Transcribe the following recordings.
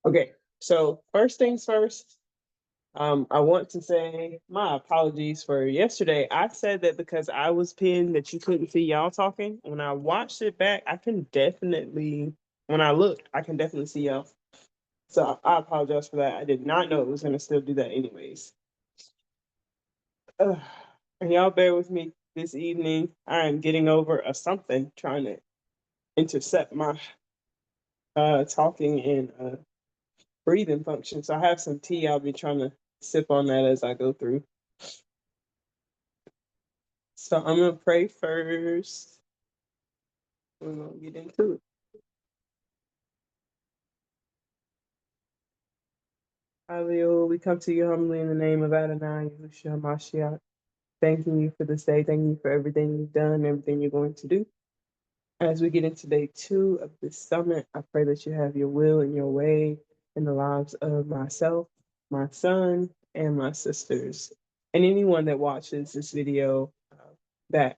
Okay, so first things first, I want to say my apologies for yesterday. I said that because I was pinned that you couldn't see y'all talking. When I watched it back, when I looked, I can definitely see y'all. So I apologize for that. I did not know it was going to still do that anyways. And y'all bear with me this evening. I am getting over a something trying to intercept my talking and breathing function. So I have some tea. I'll be trying to sip on that as I go through. So I'm going to pray first. We're going to get into it. Hallelujah. We come to you humbly in the name of Adonai, Yahushua Mashiach. Thanking you for this day. Thanking you for everything you've done, everything you're going to do. As we get into day 2 of this summit, I pray that you have your will and your way in the lives of myself, my son, and my sisters, and anyone that watches this video back.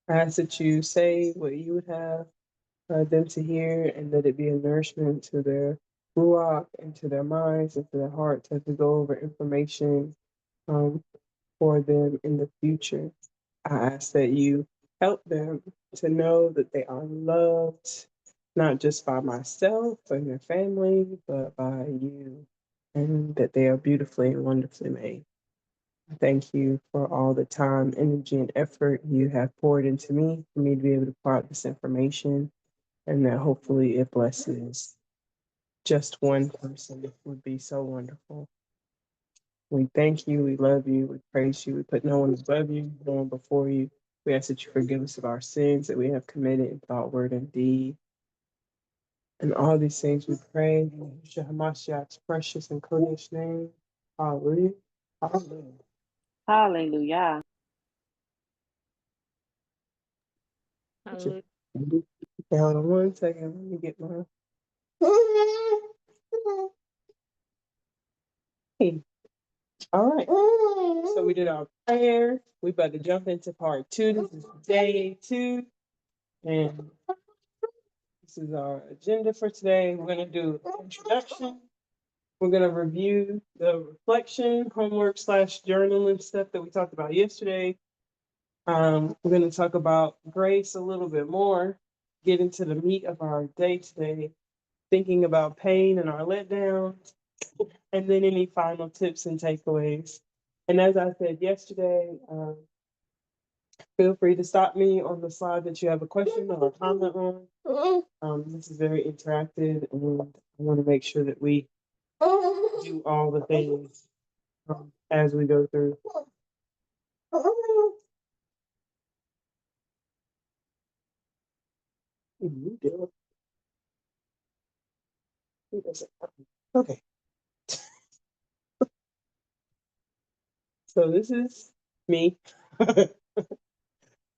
I ask that you say what you would have them to hear, and that it be a nourishment to their ruach and to their minds and to their hearts as we go over information for them in the future. I ask that you help them to know that they are loved, not just by myself and their family, but by you, and that they are beautifully and wonderfully made. I thank you for all the time, energy, and effort you have poured into me for me to be able to part this information, and that hopefully it blesses just one person. It would be so wonderful. We thank you, we love you, we praise you, we put no one above you, no one before you. We ask that you forgive us of our sins that we have committed in thought, word, and deed. And all these things we pray in Yahshua HaMashiach's precious and Kodesh name. Hallelujah. Hallelujah. Hallelujah. Okay, hold on one second. Let me get my. Hey. All right. So we did our prayer. We about to jump into part 2. This is day 2. And this is our agenda for today. We're going to do an introduction. We're going to review the reflection, homework / journaling stuff that we talked about yesterday. We're going to talk about grace a little bit more, get into the meat of our day today, thinking about pain and our letdowns, and then any final tips and takeaways. And as I said yesterday, feel free to stop me on the slide that you have a question or a comment on. This is very interactive, and I want to make sure that we do all the things as we go through. Okay. So this is me.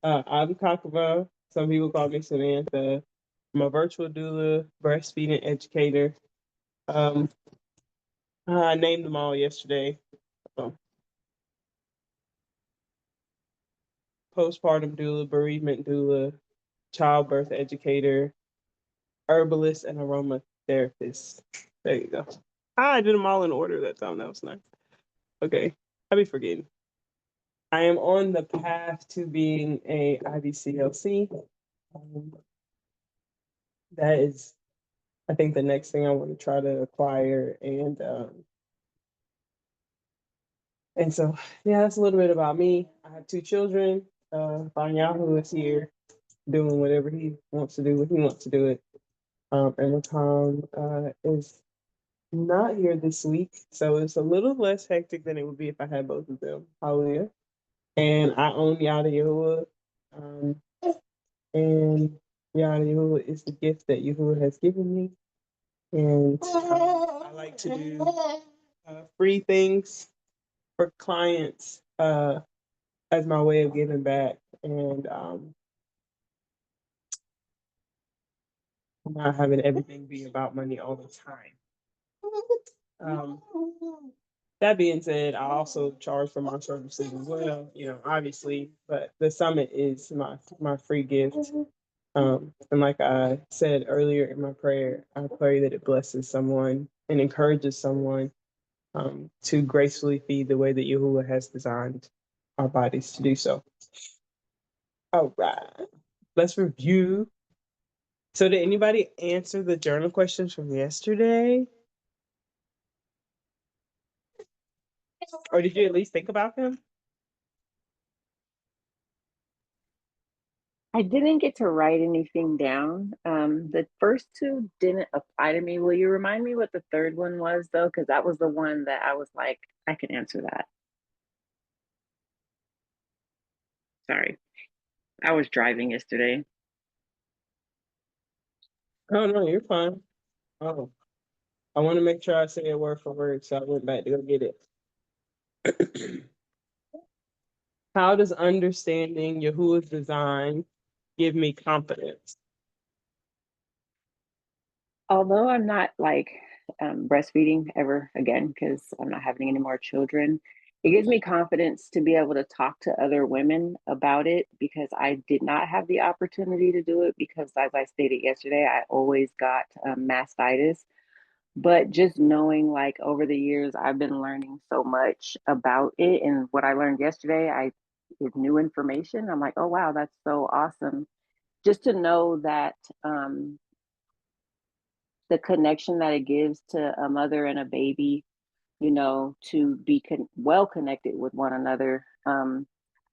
I'm Khakmah. Some people call me Samantha. I'm a virtual doula, breastfeeding educator. I named them all yesterday. Postpartum doula, bereavement doula, childbirth educator, herbalist, and aromatherapist. There you go. I did them all in order that time. That was nice. Okay, I be forgetting. I am on the path to being a IBCLC. That is, I think, the next thing I want to try to acquire, and so yeah, that's a little bit about me. I have 2 children. Yahuah is here doing whatever he wants to do when he wants to do it. And Rakam is not here this week, so it's a little less hectic than it would be if I had both of them. Hallelujah. And I own Yadah. And Yadah is the gift that Yahuah has given me. And I like to do free things for clients as my way of giving back. And not having everything be about money all the time. That being said, I also charge for my services as well, obviously, but the summit is my free gift And like I said earlier in my prayer, I pray that it blesses someone and encourages someone to gracefully feed the way that Yahuah has designed our bodies to do so. All right, let's review. So, did anybody answer the journal questions from yesterday? Or did you at least think about them? I didn't get to write anything down. The first two didn't apply to me. Will you remind me what the third one was, though? Because that was the one that I was like, I can answer that. Sorry. I was driving yesterday. Oh, no, you're fine. Oh, I want to make sure I say it word for word, so I went back to go get it. How does understanding Yahuwah's design give me confidence? Although I'm not like breastfeeding ever again because I'm not having any more children, it gives me confidence to be able to talk to other women about it because I did not have the opportunity to do it because, as I stated yesterday, I always got mastitis. But just knowing, like, over the years, I've been learning so much about it. And what I learned yesterday, I is new information. I'm like, oh, wow, that's so awesome. Just to know that the connection that it gives to a mother and a baby, you know, to be well connected with one another.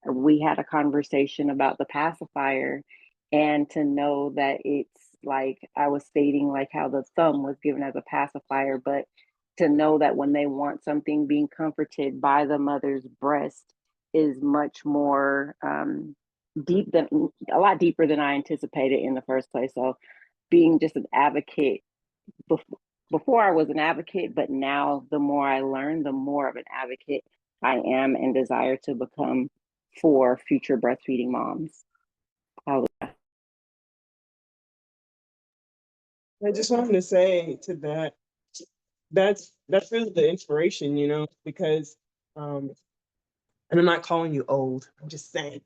We had a conversation about the pacifier, and to know that it's like I was stating, like how the thumb was given as a pacifier, but to know that when they want something, being comforted by the mother's breast is much more deep than a lot deeper than I anticipated in the first place. So being just an advocate before I was an advocate, but now the more I learn, the more of an advocate I am and desire to become for future breastfeeding moms. I just wanted to say to that, that's really the inspiration, because and I'm not calling you old. I'm just saying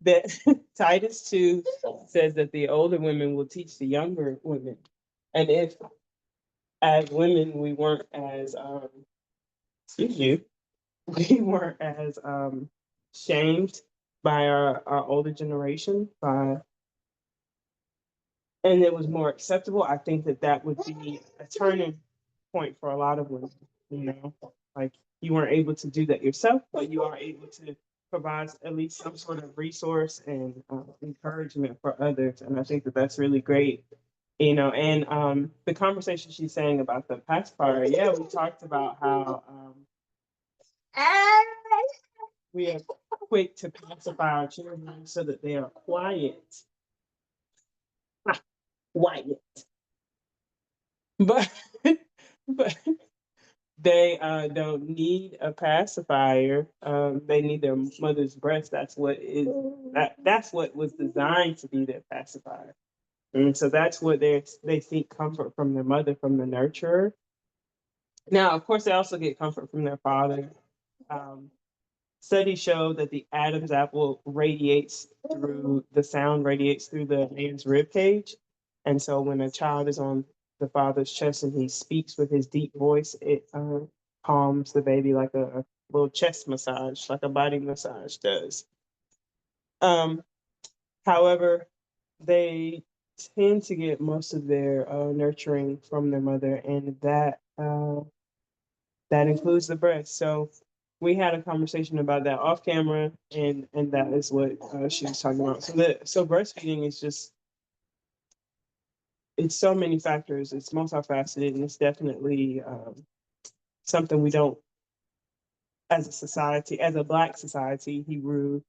that Titus 2 says that the older women will teach the younger women. And if as women we weren't as excuse you, we weren't as shamed by our older generation, by and it was more acceptable, I think that that would be a turning point for a lot of women. You know, like you weren't able to do that yourself, but you are able to provide at least some sort of resource and encouragement for others. And I think that that's really great. And the conversation she's saying about the pacifier, yeah, we talked about how we are quick to pacify our children so that they are quiet. Quiet. But but they don't need a pacifier. They need their mother's breast. That's what was designed to be their pacifier. And so that's what they seek comfort from their mother, from the nurturer. Now, of course, they also get comfort from their father. Um, Studies show that the Adam's apple radiates through the man's rib cage. And so when a child is on the father's chest and he speaks with his deep voice, it calms the baby like a little chest massage, like a body massage does. Um, However, they tend to get most of their nurturing from their mother, and that includes the breast. So we had a conversation about that off camera, and that is what she was talking about. So breastfeeding is just it's so many factors. It's multifaceted, and it's definitely something we don't, as a society, as a Black society, Hebrew,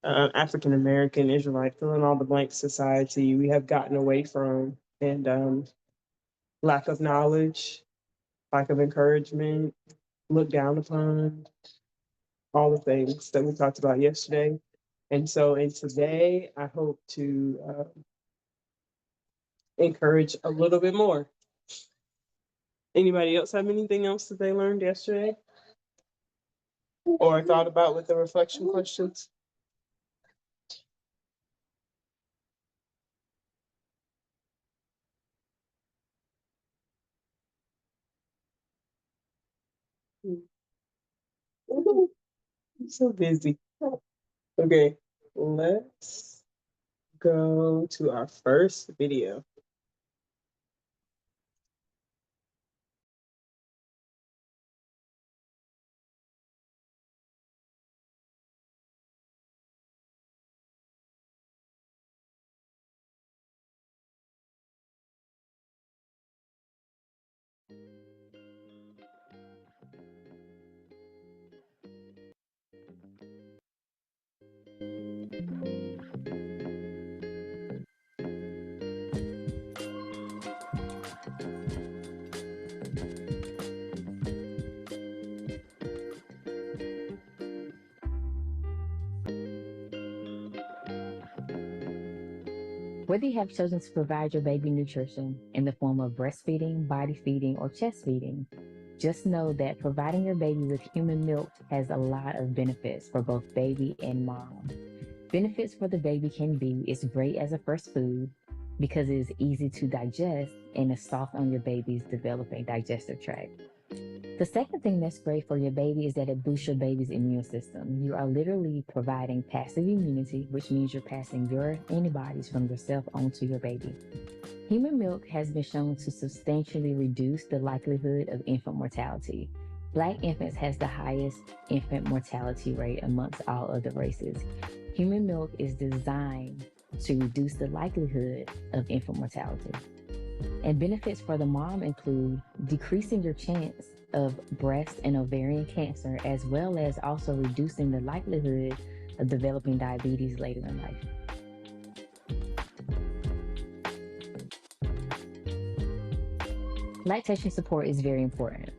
African American, Israelite, fill in all the blank society, we have gotten away from, and lack of knowledge, lack of encouragement, looked down upon, all the things that we talked about yesterday. And so, in today, I hope to encourage a little bit more. Anybody else have anything else that they learned yesterday or thought about with the reflection questions? I'm so busy. Okay, let's go to our first video. Whether you have chosen to provide your baby nutrition in the form of breastfeeding, body feeding, or chest feeding, just know that providing your baby with human milk has a lot of benefits for both baby and mom. Benefits for the baby can be it's great as a first food because it is easy to digest and is soft on your baby's developing digestive tract. The second thing that's great for your baby is that it boosts your baby's immune system. You are literally providing passive immunity, which means you're passing your antibodies from yourself onto your baby. Human milk has been shown to substantially reduce the likelihood of infant mortality. Black infants has the highest infant mortality rate amongst all other races. Human milk is designed to reduce the likelihood of infant mortality. And benefits for the mom include decreasing your chance of breast and ovarian cancer, as well as also reducing the likelihood of developing diabetes later in life. Lactation support is very important,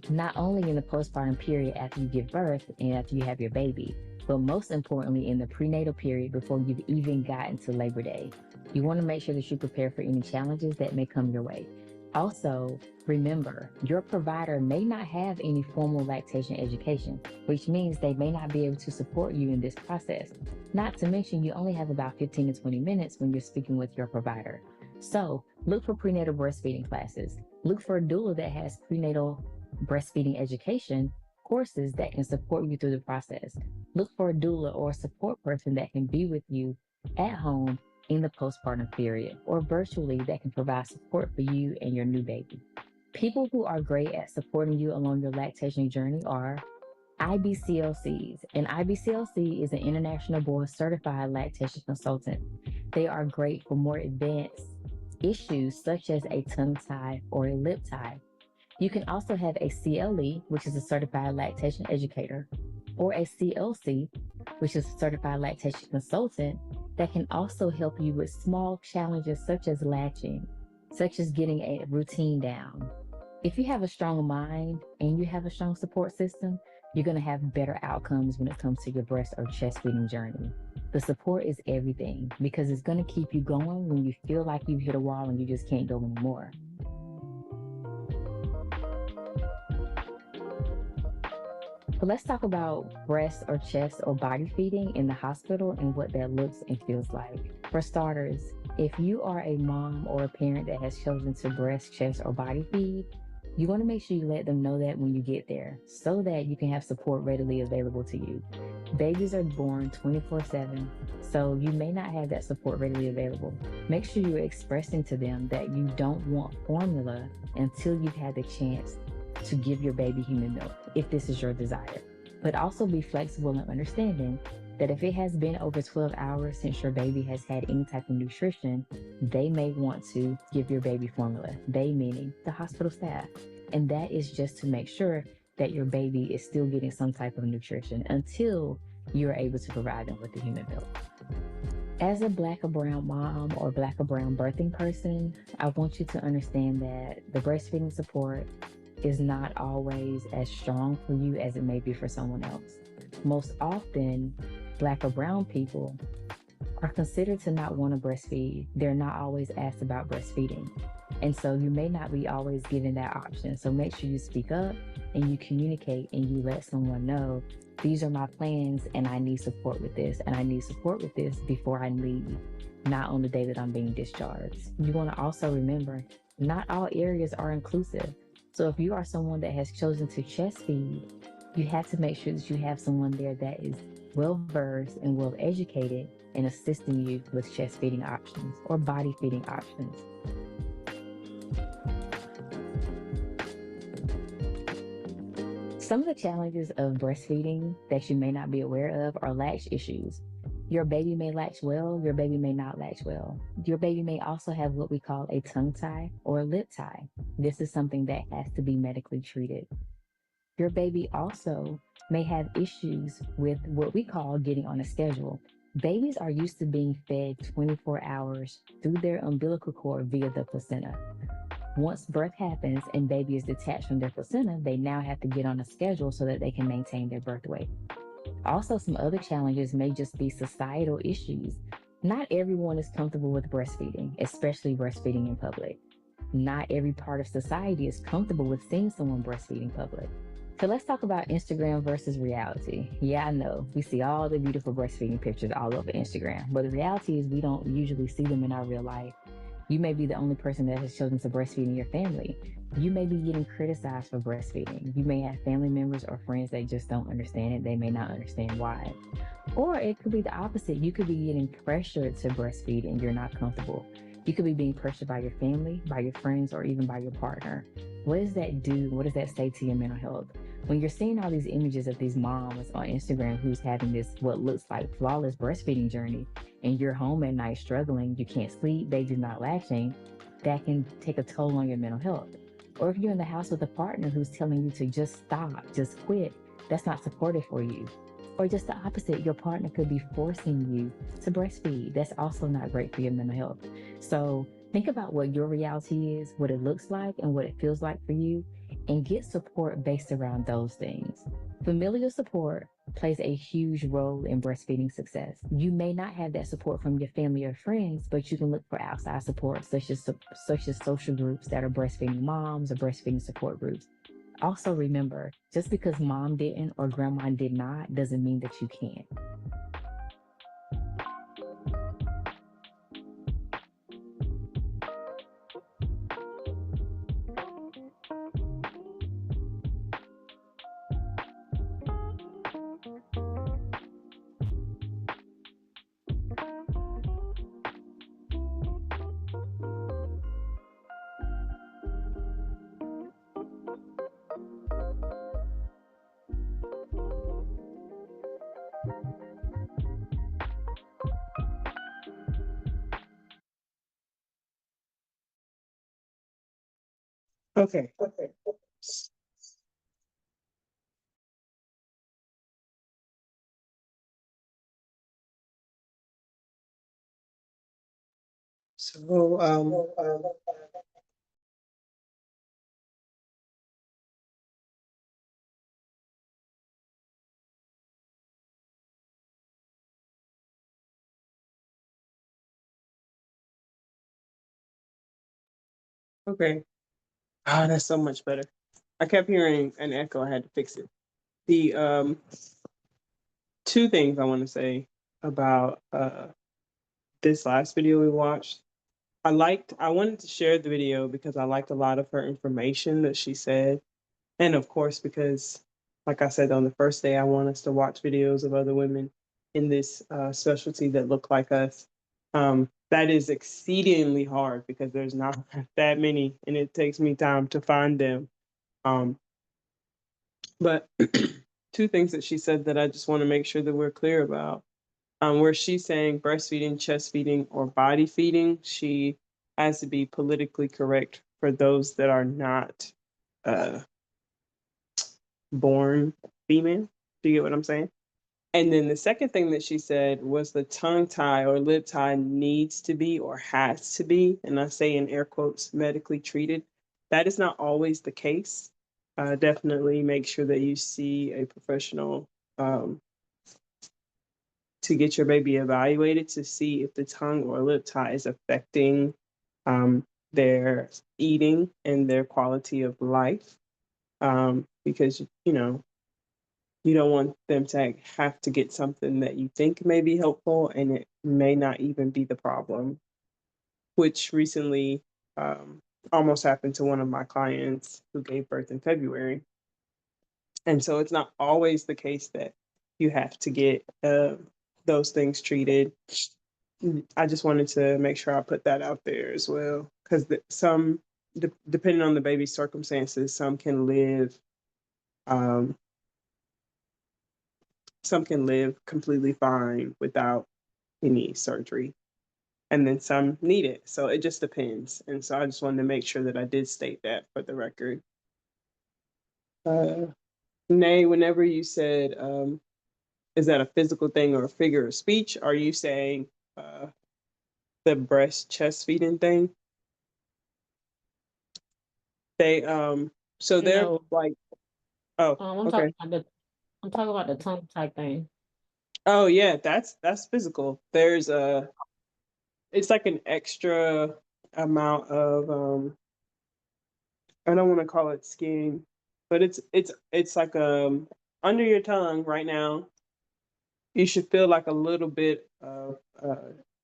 not only in the postpartum period after you give birth and after you have your baby, but most importantly in the prenatal period before you've even gotten to Labor Day. You want to make sure that you prepare for any challenges that may come your way. Also, remember, your provider may not have any formal lactation education, which means they may not be able to support you in this process. Not to mention, you only have about 15 to 20 minutes when you're speaking with your provider. So, look for prenatal breastfeeding classes. Look for a doula that has prenatal breastfeeding education courses that can support you through the process. Look for a doula or a support person that can be with you at home in the postpartum period or virtually that can provide support for you and your new baby. People who are great at supporting you along your lactation journey are IBCLCs. An IBCLC is an International Board Certified Lactation Consultant. They are great for more advanced issues such as a tongue tie or a lip tie. You can also have a CLE, which is a Certified Lactation Educator, or a CLC, which is a Certified Lactation Consultant, that can also help you with small challenges such as latching, such as getting a routine down. If you have a strong mind and you have a strong support system, you're going to have better outcomes when it comes to your breast or chest feeding journey. The support is everything because it's going to keep you going when you feel like you've hit a wall and you just can't go anymore. But let's talk about breast or chest or body feeding in the hospital and what that looks and feels like. For starters, if you are a mom or a parent that has chosen to breast, chest, or body feed, you want to make sure you let them know that when you get there so that you can have support readily available to you. Babies are born 24/7, so you may not have that support readily available. Make sure you're expressing to them that you don't want formula until you've had the chance to give your baby human milk, if this is your desire. But also be flexible and understanding that if it has been over 12 hours since your baby has had any type of nutrition, they may want to give your baby formula. They meaning the hospital staff. And that is just to make sure that your baby is still getting some type of nutrition until you're able to provide them with the human milk. As a Black or brown mom or Black or brown birthing person, I want you to understand that the breastfeeding support is not always as strong for you as it may be for someone else. Most often, Black or brown people are considered to not want to breastfeed. They're not always asked about breastfeeding. And so you may not be always given that option. So make sure you speak up and you communicate and you let someone know, these are my plans and I need support with this and I need support with this before I leave, not on the day that I'm being discharged. You want to also remember, not all areas are inclusive. So if you are someone that has chosen to chest feed, you have to make sure that you have someone there that is well versed and well educated in assisting you with chest feeding options or body feeding options. Some of the challenges of breastfeeding that you may not be aware of are latch issues. Your baby may latch well, your baby may not latch well. Your baby may also have what we call a tongue tie or a lip tie. This is something that has to be medically treated. Your baby also may have issues with what we call getting on a schedule. Babies are used to being fed 24 hours through their umbilical cord via the placenta. Once birth happens and baby is detached from their placenta, they now have to get on a schedule so that they can maintain their birth weight. Also, some other challenges may just be societal issues. Not everyone is comfortable with breastfeeding, especially breastfeeding in public. Not every part of society is comfortable with seeing someone breastfeed in public. So let's talk about Instagram versus reality. Yeah, I know we see all the beautiful breastfeeding pictures all over Instagram, but the reality is we don't usually see them in our real life. You may be the only person that has chosen to breastfeed in your family. You may be getting criticized for breastfeeding. You may have family members or friends that just don't understand it. They may not understand why. Or it could be the opposite. You could be getting pressured to breastfeed and you're not comfortable. You could be being pressured by your family, by your friends, or even by your partner. What does that do? What does that say to your mental health? When you're seeing all these images of these moms on Instagram who's having this, what looks like flawless breastfeeding journey, and you're home at night struggling, you can't sleep, baby's not latching, that can take a toll on your mental health. Or if you're in the house with a partner who's telling you to just stop, just quit, that's not supportive for you. Or just the opposite, your partner could be forcing you to breastfeed. That's also not great for your mental health. So think about what your reality is, what it looks like, and what it feels like for you, and get support based around those things. Familial support plays a huge role in breastfeeding success. You may not have that support from your family or friends, but you can look for outside support, such as social groups that are breastfeeding moms or breastfeeding support groups. Also, remember, just because mom didn't or grandma did not doesn't mean that you can't. Okay. So, okay. Ah, that's so much better. I kept hearing an echo. I had to fix it. The two things I want to say about this last video we watched. I wanted to share the video because I liked a lot of her information that she said. And of course, because like I said on the first day, I want us to watch videos of other women in this specialty that look like us. That is exceedingly hard because there's not that many, and it takes me time to find them. Um, but two things that she said that I just want to make sure that we're clear about. Where she's saying breastfeeding, chest feeding, or body feeding, she has to be politically correct for those that are not uh, born female. Do you get what I'm saying? And then the second thing that she said was the tongue tie or lip tie needs to be or has to be, and I say in air quotes, medically treated. That is not always the case. Definitely make sure that you see a professional um, to get your baby evaluated to see if the tongue or lip tie is affecting their eating and their quality of life. Because, you don't want them to have to get something that you think may be helpful and it may not even be the problem. Which recently, almost happened to one of my clients who gave birth in February. And so it's not always the case that you have to get those things treated. I just wanted to make sure I put that out there as well, because depending on the baby's circumstances, um, some can live completely fine without any surgery, and then some need it. So it just depends. And so I just wanted to make sure that I did state that for the record. Nay, whenever you said, is that a physical thing or a figure of speech? Are you saying the breast chest feeding thing? They so they're like, oh, okay. I'm talking about the tongue type thing. Oh yeah, that's physical. There's it's like an extra amount of I don't want to call it skin, but it's like under your tongue right now. You should feel like a little bit of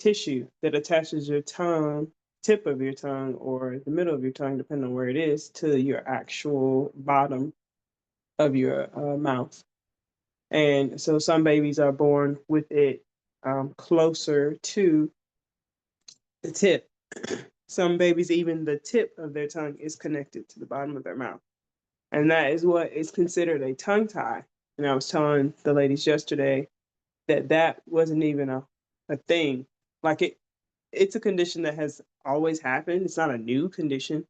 tissue that attaches your tongue, tip of your tongue, or the middle of your tongue, depending on where it is, to your actual bottom of your mouth. And so some babies are born with it closer to the tip. Some babies, even the tip of their tongue is connected to the bottom of their mouth. And that is what is considered a tongue tie. And I was telling the ladies yesterday that wasn't even a thing. Like it's a condition that has always happened. It's not a new condition,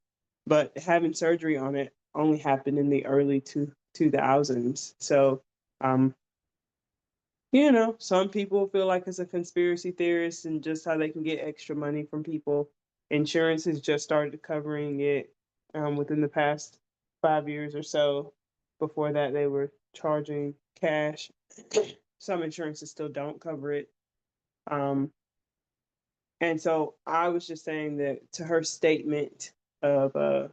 but having surgery on it only happened in the early 2000s. So, some people feel like it's a conspiracy theorist and just how they can get extra money from people. Insurance has just started covering it within the past 5 years or so. Before that, they were charging cash. Some insurances still don't cover it. And so I was just saying that to her statement of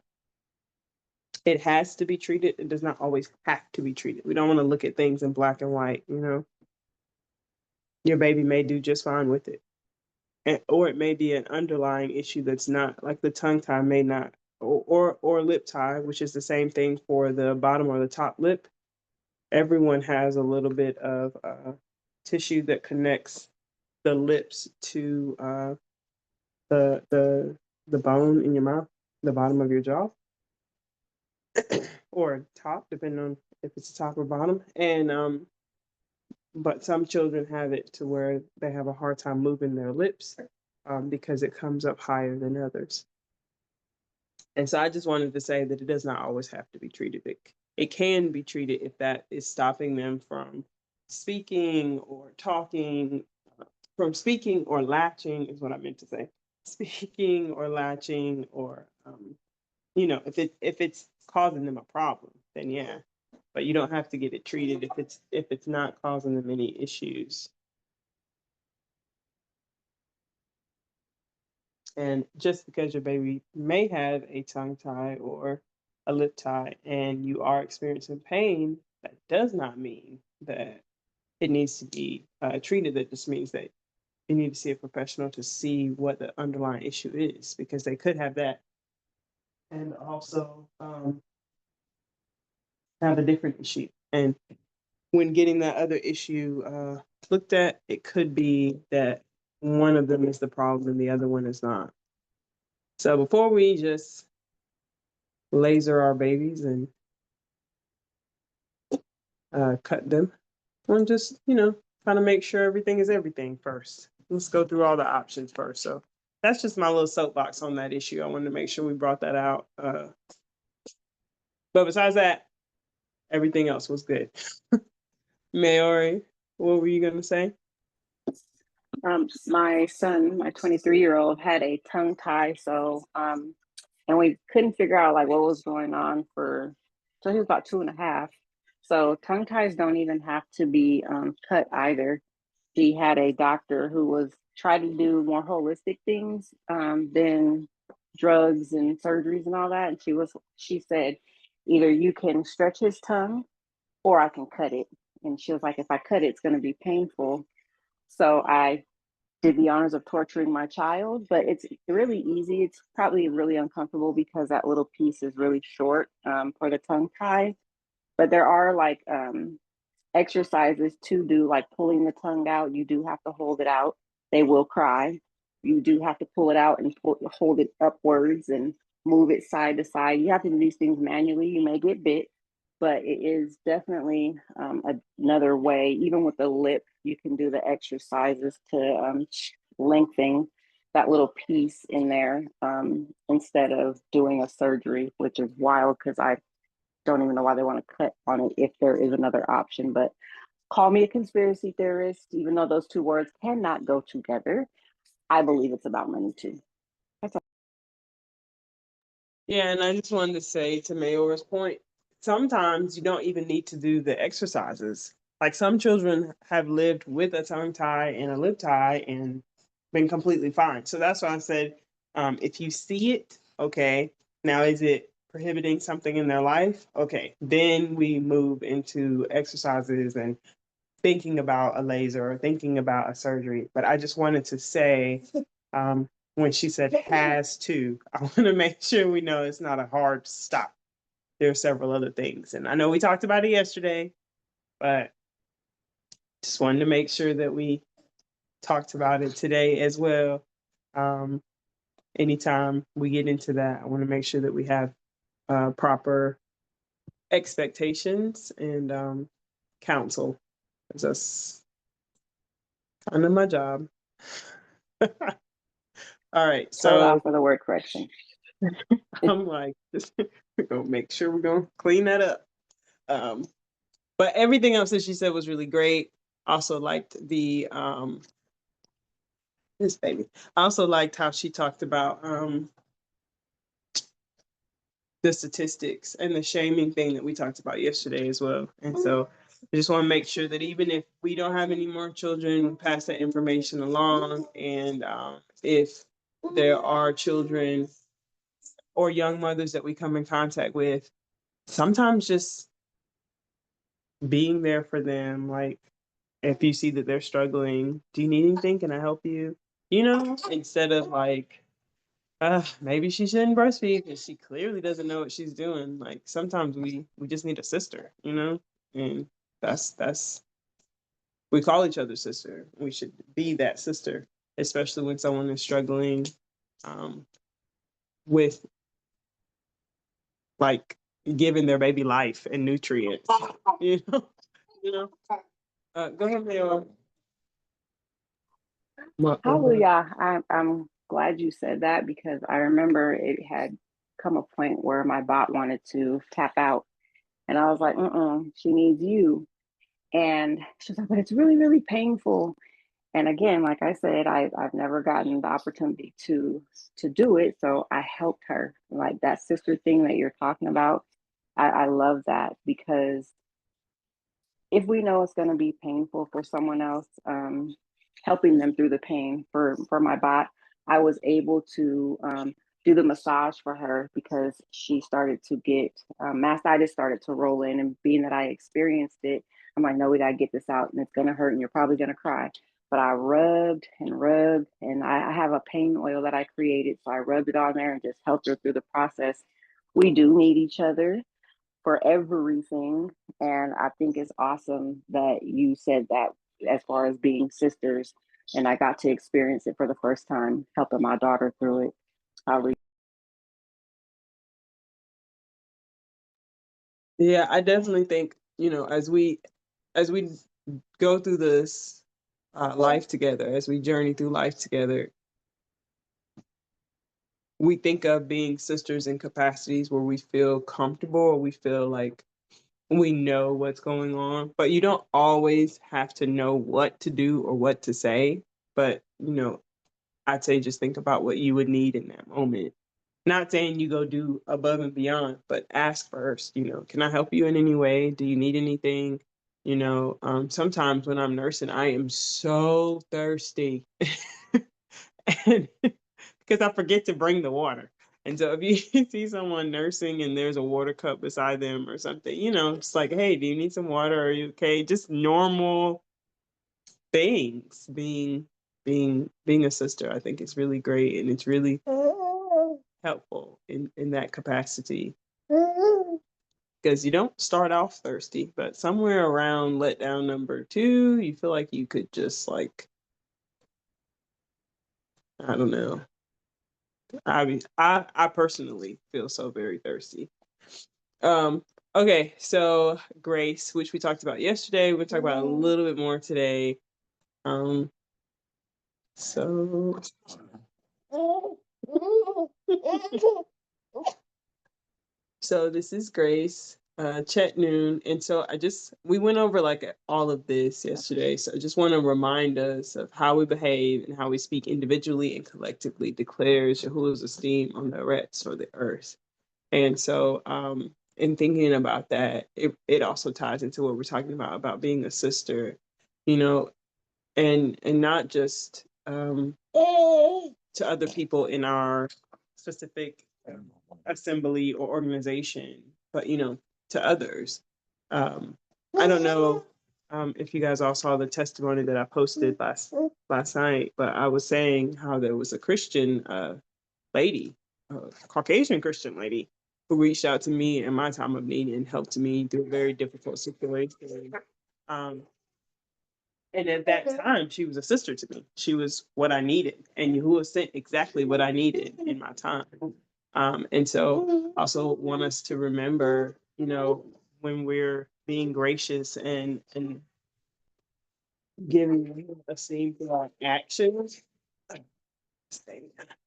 it has to be treated, it does not always have to be treated. We don't want to look at things in black and white, Your baby may do just fine with it. Or it may be an underlying issue that's not, like the tongue tie may not, or lip tie, which is the same thing for the bottom or the top lip. Everyone has a little bit of tissue that connects the lips to the bone in your mouth, the bottom of your jaw, or top, depending on if it's the top or bottom. And but some children have it to where they have a hard time moving their lips because it comes up higher than others. And so I just wanted to say that it does not always have to be treated. It can be treated if that is stopping them from speaking or talking, from speaking or latching is what I meant to say. Speaking or latching, or if it's causing them a problem, then yeah. But you don't have to get it treated if it's not causing them any issues. And just because your baby may have a tongue tie or a lip tie and you are experiencing pain, that does not mean that it needs to be treated. That just means that you need to see a professional to see what the underlying issue is, because they could have that and also have a different issue. And when getting that other issue looked at, it could be that one of them is the problem and the other one is not. So before we just laser our babies and cut them, we'll just, try to make sure everything is everything first. Let's go through all the options first. So that's just my little soapbox on that issue. I wanted to make sure we brought that out. But besides that, everything else was good. Maori, what were you going to say? My son, my 23-year-old, had a tongue tie. So, and we couldn't figure out like what was going on so he was about 2.5. So tongue ties don't even have to be cut either. She had a doctor who was trying to do more holistic things than drugs and surgeries and all that. And she said, either you can stretch his tongue or I can cut it. And she was like, if I cut it, it's going to be painful. So I did the honors of torturing my child, but it's really easy. It's probably really uncomfortable because that little piece is really short for the tongue tie. But there are like exercises to do, like pulling the tongue out. You do have to hold it out. They will cry. You do have to pull it out and hold it upwards and move it side to side. You have to do these things manually. You may get bit, but it is definitely another way. Even with the lip, you can do the exercises to lengthen that little piece in there instead of doing a surgery, which is wild because I don't even know why they want to cut on it if there is another option. But call me a conspiracy theorist, even though those two words cannot go together. I believe it's about money too. That's all. Yeah, and I just wanted to say to Mayor's point, sometimes you don't even need to do the exercises. Like some children have lived with a tongue tie and a lip tie and been completely fine. So that's why I said, if you see it, okay, now is it prohibiting something in their life? Okay, then we move into exercises and thinking about a laser or thinking about a surgery. But I just wanted to say, when she said has to, I want to make sure we know it's not a hard stop. There are several other things. And I know we talked about it yesterday, but just wanted to make sure that we talked about it today as well. Anytime we get into that, I want to make sure that we have proper expectations and counsel. That's kind of my job. All right, So so for the word correction. I'm like, just we're gonna make sure we're gonna clean that up. But everything else that she said was really great. Also liked the this baby. I also liked how she talked about the statistics and the shaming thing that we talked about yesterday as well. And so I just want to make sure that even if we don't have any more children, pass that information along. And if there are children or young mothers that we come in contact with, sometimes just being there for them, like if you see that they're struggling, do you need anything? Can I help you? You know, instead of like, maybe she shouldn't breastfeed because she clearly doesn't know what she's doing. Like sometimes we just need a sister, you know, and that's we call each other sister. We should be that sister, especially when someone is struggling with like giving their baby life and nutrients. You know, you know. Go ahead, Leo. Hallelujah. I'm glad you said that because I remember it had come a point where my bot wanted to tap out. And I was like, she needs you. And she was like, but it's really, really painful. And again, like I said, I've never gotten the opportunity to do it. So I helped her. Like that sister thing that you're talking about. I love that because if we know it's going to be painful for someone else, helping them through the pain for my bot, I was able to do the massage for her because she started to get mastitis started to roll in, and being that I experienced it, I'm like, no, we got to get this out, and it's going to hurt, and you're probably going to cry. But I rubbed and rubbed, and I have a pain oil that I created, so I rubbed it on there and just helped her through the process. We do need each other for everything. And I think it's awesome that you said that as far as being sisters. And I got to experience it for the first time, helping my daughter through it. Yeah, I definitely think, you know, as we go through this life together, as we journey through life together, we think of being sisters in capacities where we feel comfortable or we feel like we know what's going on, but you don't always have to know what to do or what to say. But, you know, I'd say just think about what you would need in that moment. Not saying you go do above and beyond, but ask first, you know, can I help you in any way? Do you need anything? You know, sometimes when I'm nursing, I am so thirsty and because I forget to bring the water. And so if you see someone nursing and there's a water cup beside them or something, you know, it's like, hey, do you need some water? Are you okay? Just normal things being being a sister, I think it's really great, and it's really helpful in that capacity. Because you don't start off thirsty, but somewhere around letdown number 2, you feel like you could just like, I don't know. I personally feel so very thirsty. Okay, so grace, which we talked about yesterday, we'll talk about a little bit more today. So so this is Grace, Chet Noon, and so we went over like all of this yesterday. So I just want to remind us of how we behave and how we speak individually and collectively declares Yahuah's esteem on the rest of the earth. And so, in thinking about that, it also ties into what we're talking about being a sister, you know, and not just to other people in our specific assembly or organization, but to others. I don't know if you guys all saw the testimony that I posted last night, but I was saying how there was a Christian lady, a Caucasian Christian lady, who reached out to me in my time of need and helped me through a very difficult situation. And at that time, she was a sister to me. She was what I needed, and Yahuah sent exactly what I needed in my time. And so, also want us to remember, when we're being gracious and giving esteem to our actions.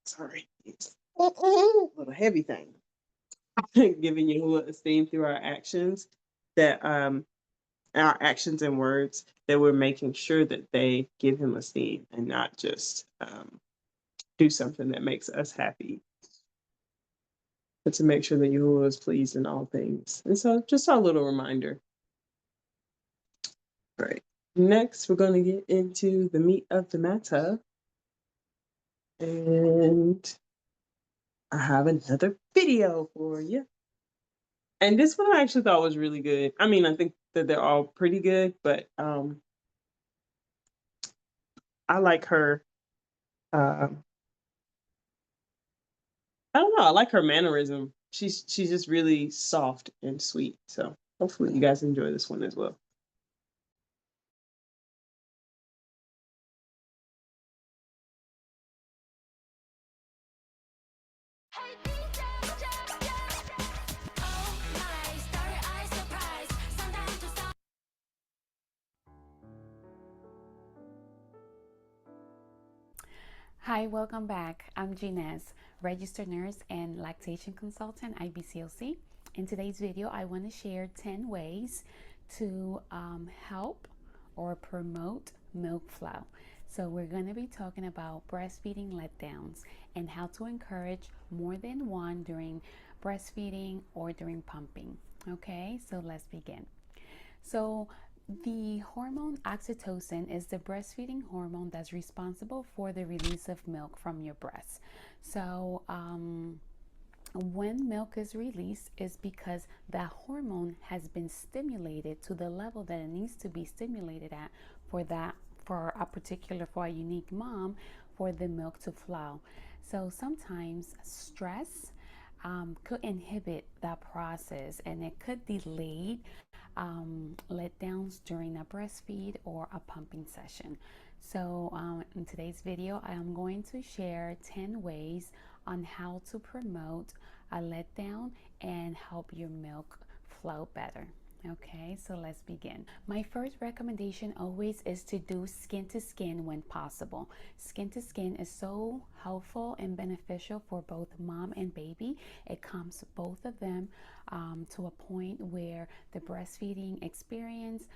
Sorry, it's a little heavy thing. Giving Yahuah esteem through our actions, that our actions and words, that we're making sure that they give him esteem and not just do something that makes us happy, but to make sure that Yahuah is pleased in all things. And so just our little reminder. All right. Next, we're going to get into the meat of the matter. And I have another video for you. And this one I actually thought was really good. I mean, I think that they're all pretty good, but I like her. I don't know. I like her mannerism. She's just really soft and sweet. So hopefully you guys enjoy this one as well. Hi, welcome back. I'm Jeanez, registered nurse and lactation consultant, IBCLC. In today's video, I want to share 10 ways to help or promote milk flow. So we're going to be talking about breastfeeding letdowns and how to encourage more than one during breastfeeding or during pumping. Okay, so let's begin. So the hormone oxytocin is the breastfeeding hormone that's responsible for the release of milk from your breast. So when milk is released is because that hormone has been stimulated to the level that it needs to be stimulated at for a unique mom, for the milk to flow. So sometimes stress could inhibit that process, and it could delay letdowns during a breastfeed or a pumping session. So in today's video, I am going to share 10 ways on how to promote a letdown and help your milk flow better. Okay, so let's begin. My first recommendation always is to do skin to skin when possible. Skin to skin is so helpful and beneficial for both mom and baby. It calms both of them to a point where the breastfeeding experience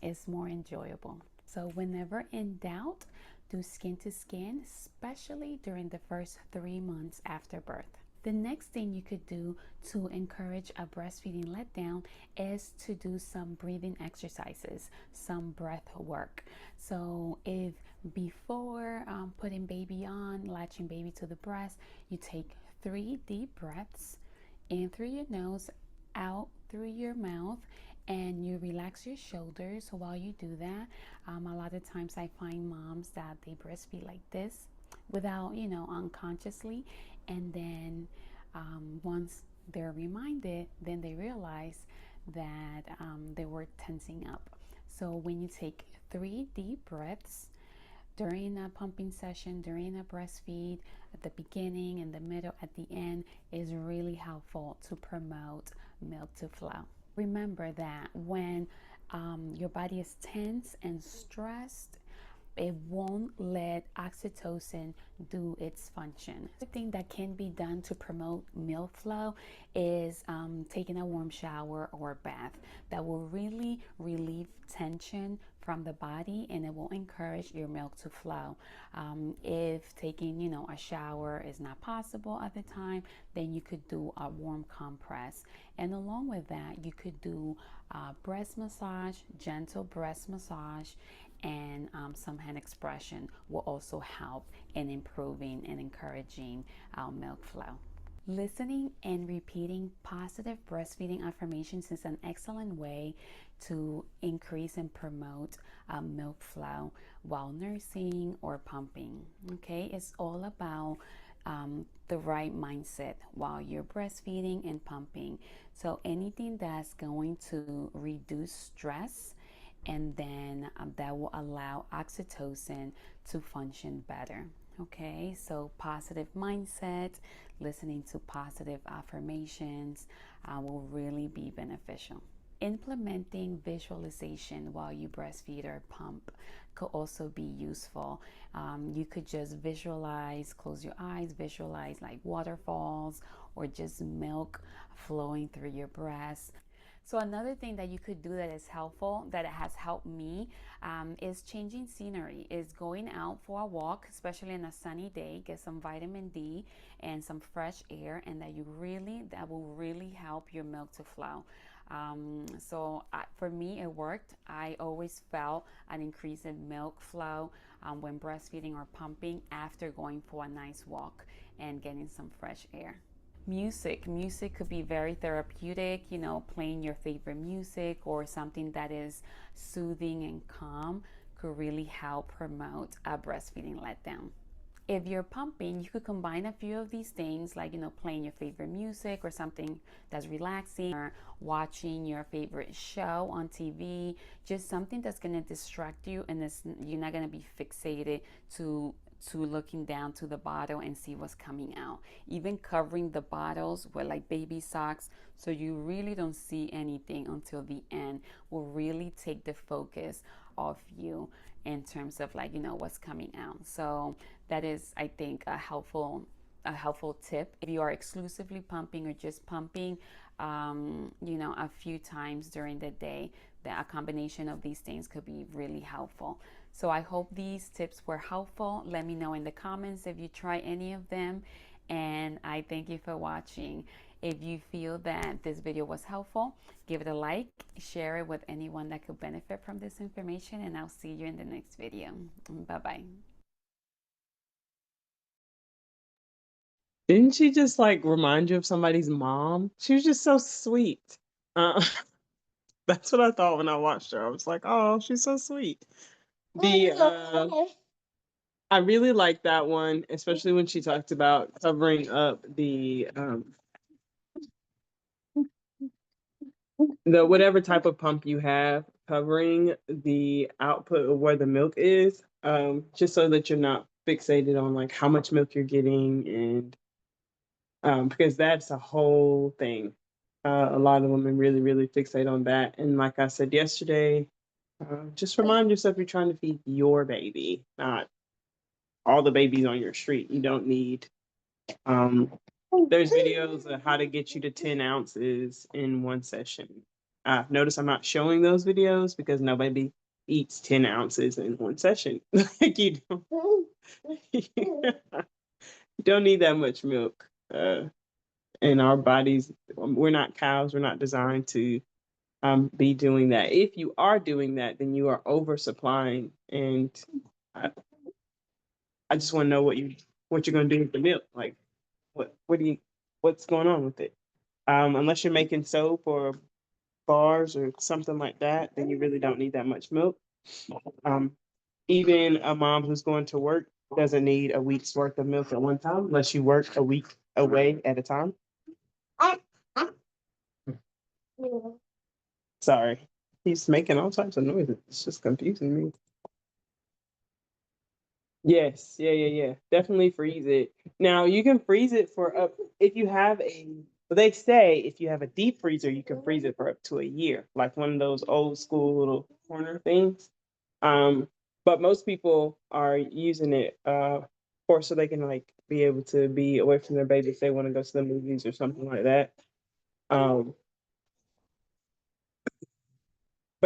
is more enjoyable. So whenever in doubt, do skin to skin, especially during the first 3 months after birth. The next thing you could do to encourage a breastfeeding letdown is to do some breathing exercises, some breath work. So if before putting baby on, latching baby to the breast, you take 3 deep breaths in through your nose, out through your mouth, and you relax your shoulders. So while you do that, a lot of times I find moms that they breastfeed like this without, unconsciously, and then once they're reminded, then they realize that they were tensing up. So when you take 3 deep breaths during a pumping session, during a breastfeed, at the beginning, in the middle, at the end, is really helpful to promote milk to flow. Remember that when your body is tense and stressed, it won't let oxytocin do its function. The thing that can be done to promote milk flow is taking a warm shower or bath. That will really relieve tension from the body, and it will encourage your milk to flow. If taking, a shower is not possible at the time, then you could do a warm compress. And along with that, you could do breast massage, gentle breast massage, and some hand expression will also help in improving and encouraging our milk flow. Listening and repeating positive breastfeeding affirmations is an excellent way to increase and promote milk flow while nursing or pumping. Okay, it's all about the right mindset while you're breastfeeding and pumping. So anything that's going to reduce stress, and then that will allow oxytocin to function better. Okay, so positive mindset, listening to positive affirmations will really be beneficial. Implementing visualization while you breastfeed or pump could also be useful. You could just visualize, close your eyes, visualize like waterfalls or just milk flowing through your breast. So another thing that you could do that is helpful, that has helped me, is changing scenery, is going out for a walk, especially on a sunny day, get some vitamin D and some fresh air, and that will really help your milk to flow. For me, it worked. I always felt an increase in milk flow when breastfeeding or pumping after going for a nice walk and getting some fresh air. Music could be very therapeutic, playing your favorite music or something that is soothing and calm could really help promote a breastfeeding letdown. If you're pumping, you could combine a few of these things, like playing your favorite music or something that's relaxing, or watching your favorite show on TV, just something that's going to distract you, and you're not going to be fixated to looking down to the bottle and see what's coming out. Even covering the bottles with like baby socks so you really don't see anything until the end will really take the focus off you in terms of what's coming out. So that is, I think, a helpful tip. If you are exclusively pumping or just pumping, a few times during the day, a combination of these things could be really helpful. So I hope these tips were helpful. Let me know in the comments if you try any of them. And I thank you for watching. If you feel that this video was helpful, give it a like, share it with anyone that could benefit from this information, and I'll see you in the next video. Bye-bye. Didn't she just remind you of somebody's mom? She was just so sweet. That's what I thought when I watched her. I was like, oh, she's so sweet. I really like that one, especially when she talked about covering up the whatever type of pump you have, covering the output of where the milk is, just so that you're not fixated on how much milk you're getting, and because that's a whole thing. A lot of women really, really fixate on that. And like I said yesterday, just remind yourself you're trying to feed your baby, not all the babies on your street. You don't need. There's videos of how to get you to 10 ounces in one session. Notice I'm not showing those videos because nobody eats 10 ounces in one session. You don't need that much milk. In our bodies, we're not cows. We're not designed to be doing that. If you are doing that, then you are oversupplying. And I just want to know what you're going to do with the milk. What's going on with it? Unless you're making soap or bars or something like that, then you really don't need that much milk. Even a mom who's going to work doesn't need a week's worth of milk at one time unless you work a week away at a time. Sorry. He's making all types of noises. It's just confusing me. Yes, yeah. Definitely freeze it. Now you can freeze it for up if you have well, they say if you have a deep freezer, you can freeze it for up to a year, like one of those old school little corner things. But most people are using it for so they can like be able to be away from their baby if they want to go to the movies or something like that. But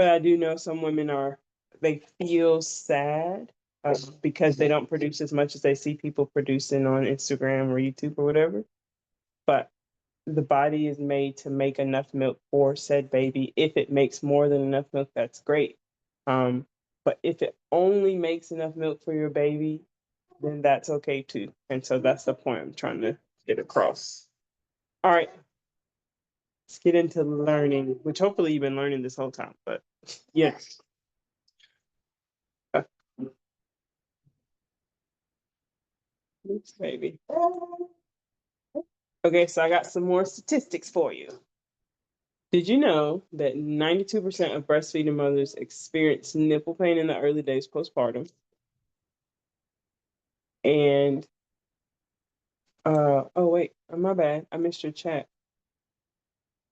I do know some women they feel sad because they don't produce as much as they see people producing on Instagram or YouTube or whatever. But the body is made to make enough milk for said baby. If it makes more than enough milk, that's great. But if it only makes enough milk for your baby, then that's okay too. And so that's the point I'm trying to get across. All right. Let's get into learning, which hopefully you've been learning this whole time, but yes. Oops, baby. Okay, so I got some more statistics for you. Did you know that 92% of breastfeeding mothers experience nipple pain in the early days postpartum? And oh wait, my bad. I missed your chat.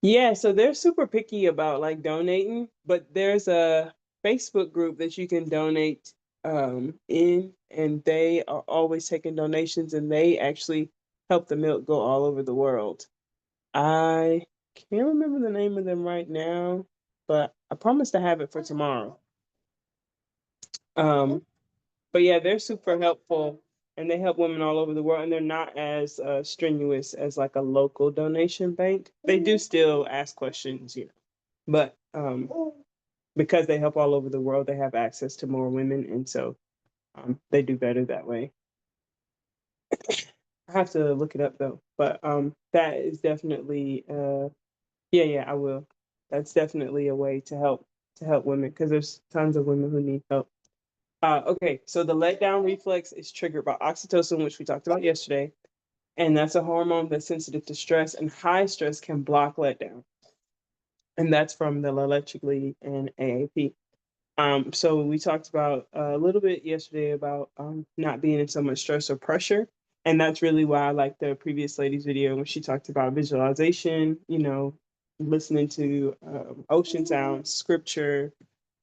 Yeah, so they're super picky about like donating, but there's a Facebook group that you can donate in, and they are always taking donations, and they actually help the milk go all over the world. I can't remember the name of them right now, but I promise to have it for tomorrow. But yeah, they're super helpful and they help women all over the world, and they're not as strenuous as like a local donation bank. They do still ask questions, but because they help all over the world, they have access to more women, and so they do better that way. I have to look it up though, but that is definitely yeah, I will. That's definitely a way to help women because there's tons of women who need help. Okay, so the letdown reflex is triggered by oxytocin, which we talked about yesterday, and that's a hormone that's sensitive to stress, and high stress can block letdown, and that's from the Leletrigine and AAP. So we talked about a little bit yesterday about not being in so much stress or pressure. And that's really why I like the previous lady's video when she talked about visualization, listening to ocean sounds, scripture.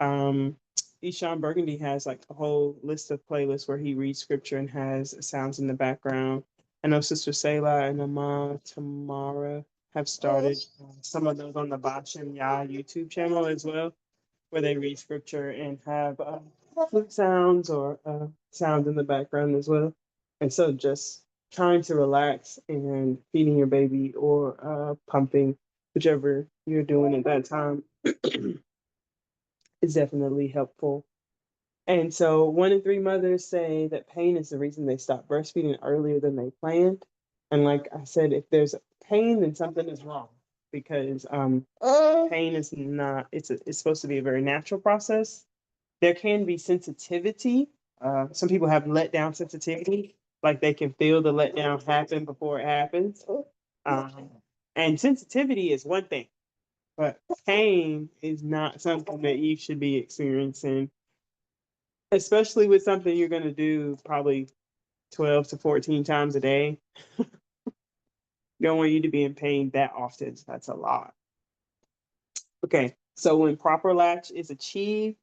Eshawn Burgundy has like a whole list of playlists where he reads scripture and has sounds in the background. I know Sister Selah and Ama Tamara have started some of those on the Bachem Yah YouTube channel as well, where they read scripture and have flute sounds or sounds in the background as well. And so just trying to relax and feeding your baby or pumping, whichever you're doing at that time, is definitely helpful. And so 1 in 3 mothers say that pain is the reason they stop breastfeeding earlier than they planned. And like I said, if there's pain, then something is wrong because pain is not, it's supposed to be a very natural process. There can be sensitivity. Some people have letdown sensitivity, like they can feel the letdown happen before it happens. And sensitivity is one thing, but pain is not something that you should be experiencing, especially with something you're going to do probably 12 to 14 times a day. Don't want you to be in pain that often. That's a lot. Okay, so when proper latch is achieved,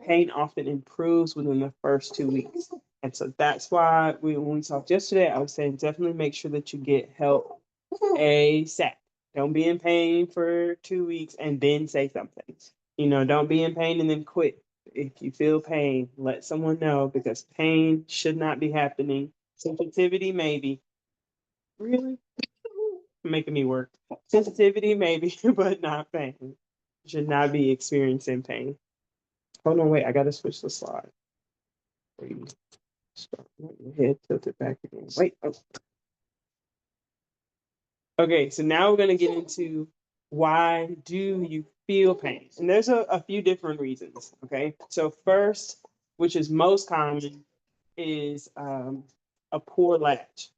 pain often improves within the first 2 weeks. And so that's why when we talked yesterday, I was saying definitely make sure that you get help ASAP. Don't be in pain for 2 weeks and then say something. Don't be in pain and then quit. If you feel pain, let someone know because pain should not be happening. Sensitivity, maybe. Really? Making me work. Sensitivity, maybe, but not pain. Should not be experiencing pain. Hold on, wait, I gotta switch the slide. Your head tilted back again. Wait. Oh. Okay, so now we're gonna get into why do you feel pain. And there's a few different reasons. Okay. So first, which is most common, is a poor latch.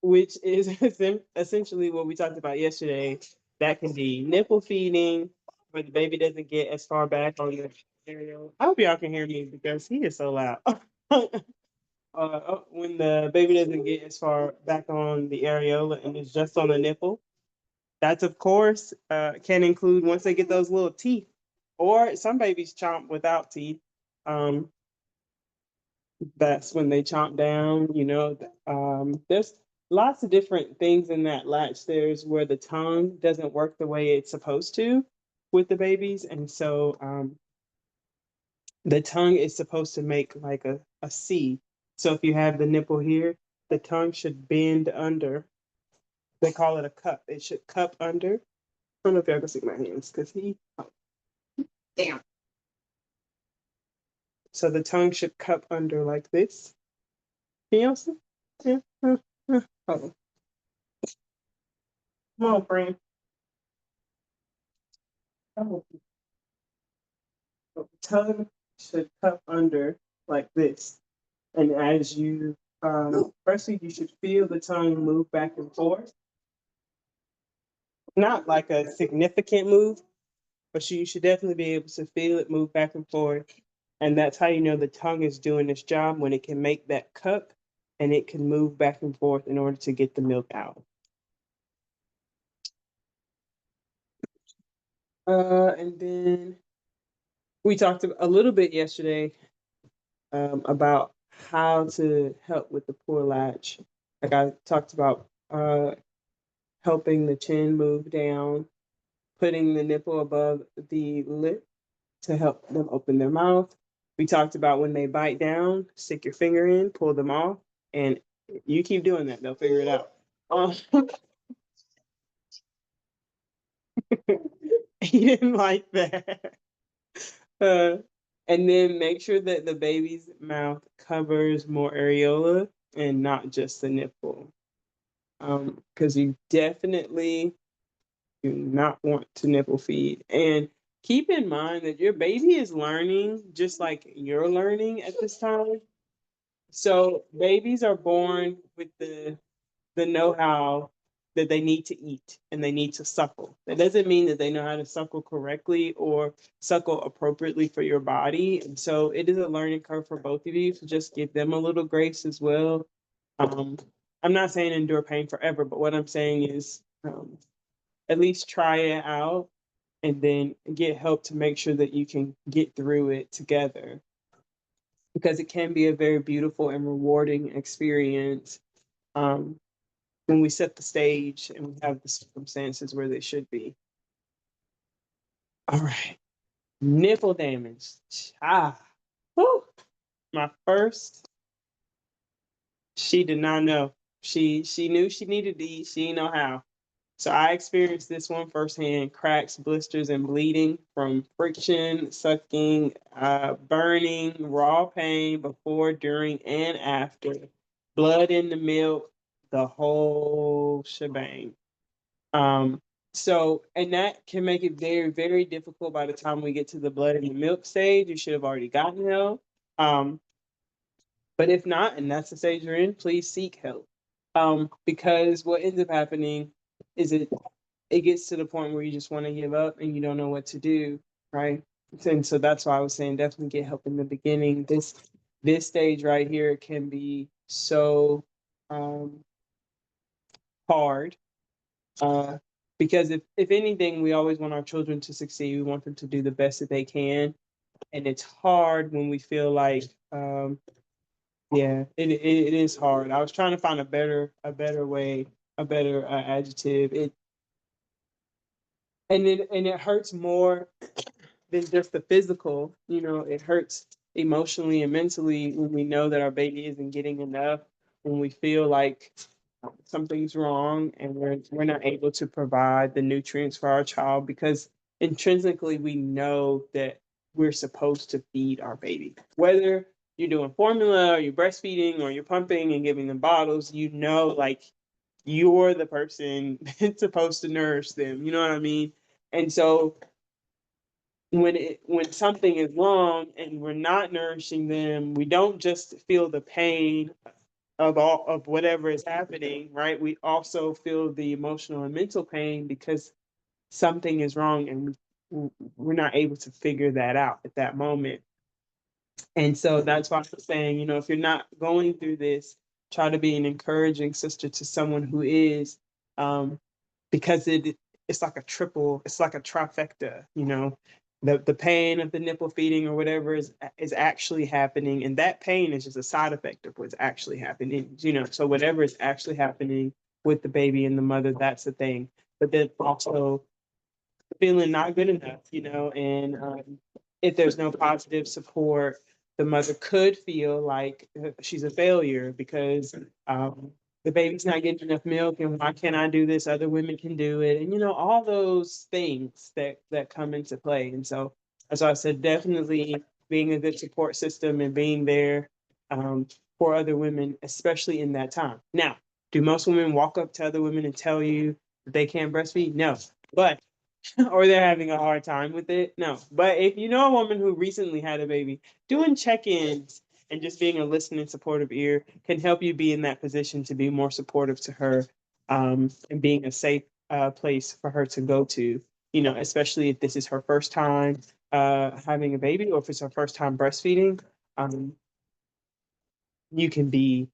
Which is essentially what we talked about yesterday. That can be nipple feeding, where the baby doesn't get as far back on the areola. I hope y'all can hear me because he is so loud. When the baby doesn't get as far back on the areola and it's just on the nipple, that's of course can include once they get those little teeth, or some babies chomp without teeth. Um, that's when they chomp down, there's lots of different things in that latch. There's where the tongue doesn't work the way it's supposed to with the babies. And so the tongue is supposed to make like a C. So if you have the nipple here, the tongue should bend under. They call it a cup. It should cup under. I don't know if y'all can see my hands because damn. So the tongue should cup under like this. Can y'all see? Yeah. Oh. Come on, friend. Oh. The tongue should cup under like this. And as you, firstly, you should feel the tongue move back and forth. Not like a significant move, but you should definitely be able to feel it move back and forth. And that's how you know the tongue is doing its job, when it can make that cup and it can move back and forth in order to get the milk out. And then we talked a little bit yesterday about how to help with the poor latch. Like I talked about helping the chin move down, putting the nipple above the lip to help them open their mouth. We talked about when they bite down, stick your finger in, pull them off, and you keep doing that, they'll figure it out. He didn't like that. Uh, and then make sure that the baby's mouth covers more areola and not just the nipple. Because you definitely do not want to nipple feed. And keep in mind that your baby is learning just like you're learning at this time. So babies are born with the know-how that they need to eat and they need to suckle. That doesn't mean that they know how to suckle correctly or suckle appropriately for your body. And so it is a learning curve for both of you. So just give them a little grace as well. I'm not saying endure pain forever, but what I'm saying is at least try it out and then get help to make sure that you can get through it together. Because it can be a very beautiful and rewarding experience when we set the stage and we have the circumstances where they should be. All right. Nipple damage. Whew. My first, she did not know. She knew she needed to eat. She didn't know how. So I experienced this one firsthand: cracks, blisters, and bleeding from friction, sucking, burning, raw pain before, during, and after, blood in the milk, the whole shebang. And that can make it very, very difficult by the time we get to the blood in the milk stage. You should have already gotten help. But if not, and that's the stage you're in, please seek help. Because what ends up happening is it gets to the point where you just want to give up and you don't know what to do, right? And so that's why I was saying definitely get help in the beginning. This stage right here can be so hard. Because if anything, we always want our children to succeed. We want them to do the best that they can. And it's hard when we feel like it is hard. I was trying to find a better way, a better adjective. It hurts more than just the physical. It hurts emotionally and mentally when we know that our baby isn't getting enough, when we feel like something's wrong and we're not able to provide the nutrients for our child, because intrinsically we know that we're supposed to feed our baby. Whether you're doing formula or you're breastfeeding or you're pumping and giving them bottles, you know, like you're the person that's supposed to nourish them. You know what I mean? And so when something is wrong and we're not nourishing them, we don't just feel the pain of whatever is happening, right? We also feel the emotional and mental pain because something is wrong and we're not able to figure that out at that moment. And so that's why I'm saying, you know, if you're not going through this, try to be an encouraging sister to someone who is, um, because it's like a triple, it's like a trifecta, you know. The pain of the nipple feeding or whatever is actually happening, and that pain is just a side effect of what's actually happening, you know. So whatever is actually happening with the baby and the mother, that's the thing. But then also feeling not good enough, you know, and if there's no positive support, the mother could feel like she's a failure because the baby's not getting enough milk, and why can't I do this? Other women can do it, and you know all those things that come into play. And so, as I said, definitely being a good support system and being there for other women, especially in that time. Now, do most women walk up to other women and tell you that they can't breastfeed? No, but or they're having a hard time with it. No. But if you know a woman who recently had a baby, doing check-ins and just being a listening, supportive ear can help you be in that position to be more supportive to her, and being a safe place for her to go to, you know, especially if this is her first time having a baby or if it's her first time breastfeeding. You can be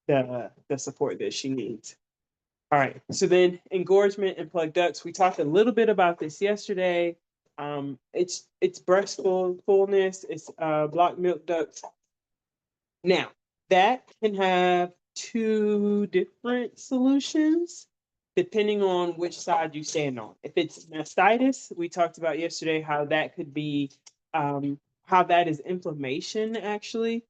the support that she needs. All right, so then engorgement and plug ducts. We talked a little bit about this yesterday. It's breast fullness, it's blocked milk ducts. Now, that can have two different solutions depending on which side you stand on. If it's mastitis, we talked about yesterday how that could be, how that is inflammation actually.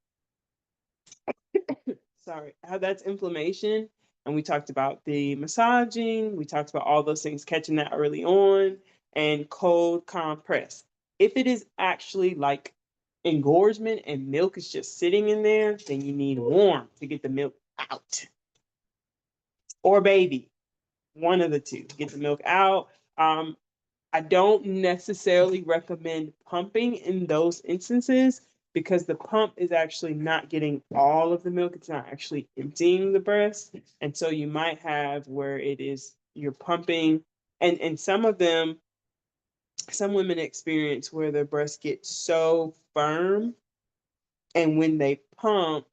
Sorry, how that's inflammation. And we talked about the massaging, we talked about all those things, catching that early on, and cold compress. If it is actually like engorgement and milk is just sitting in there, then you need warm to get the milk out. Or baby, one of the two, to get the milk out. I don't necessarily recommend pumping in those instances because the pump is actually not getting all of the milk. It's not actually emptying the breast. And so you might have where it is you're pumping, and some of them, some women experience where their breasts get so firm, and when they pump,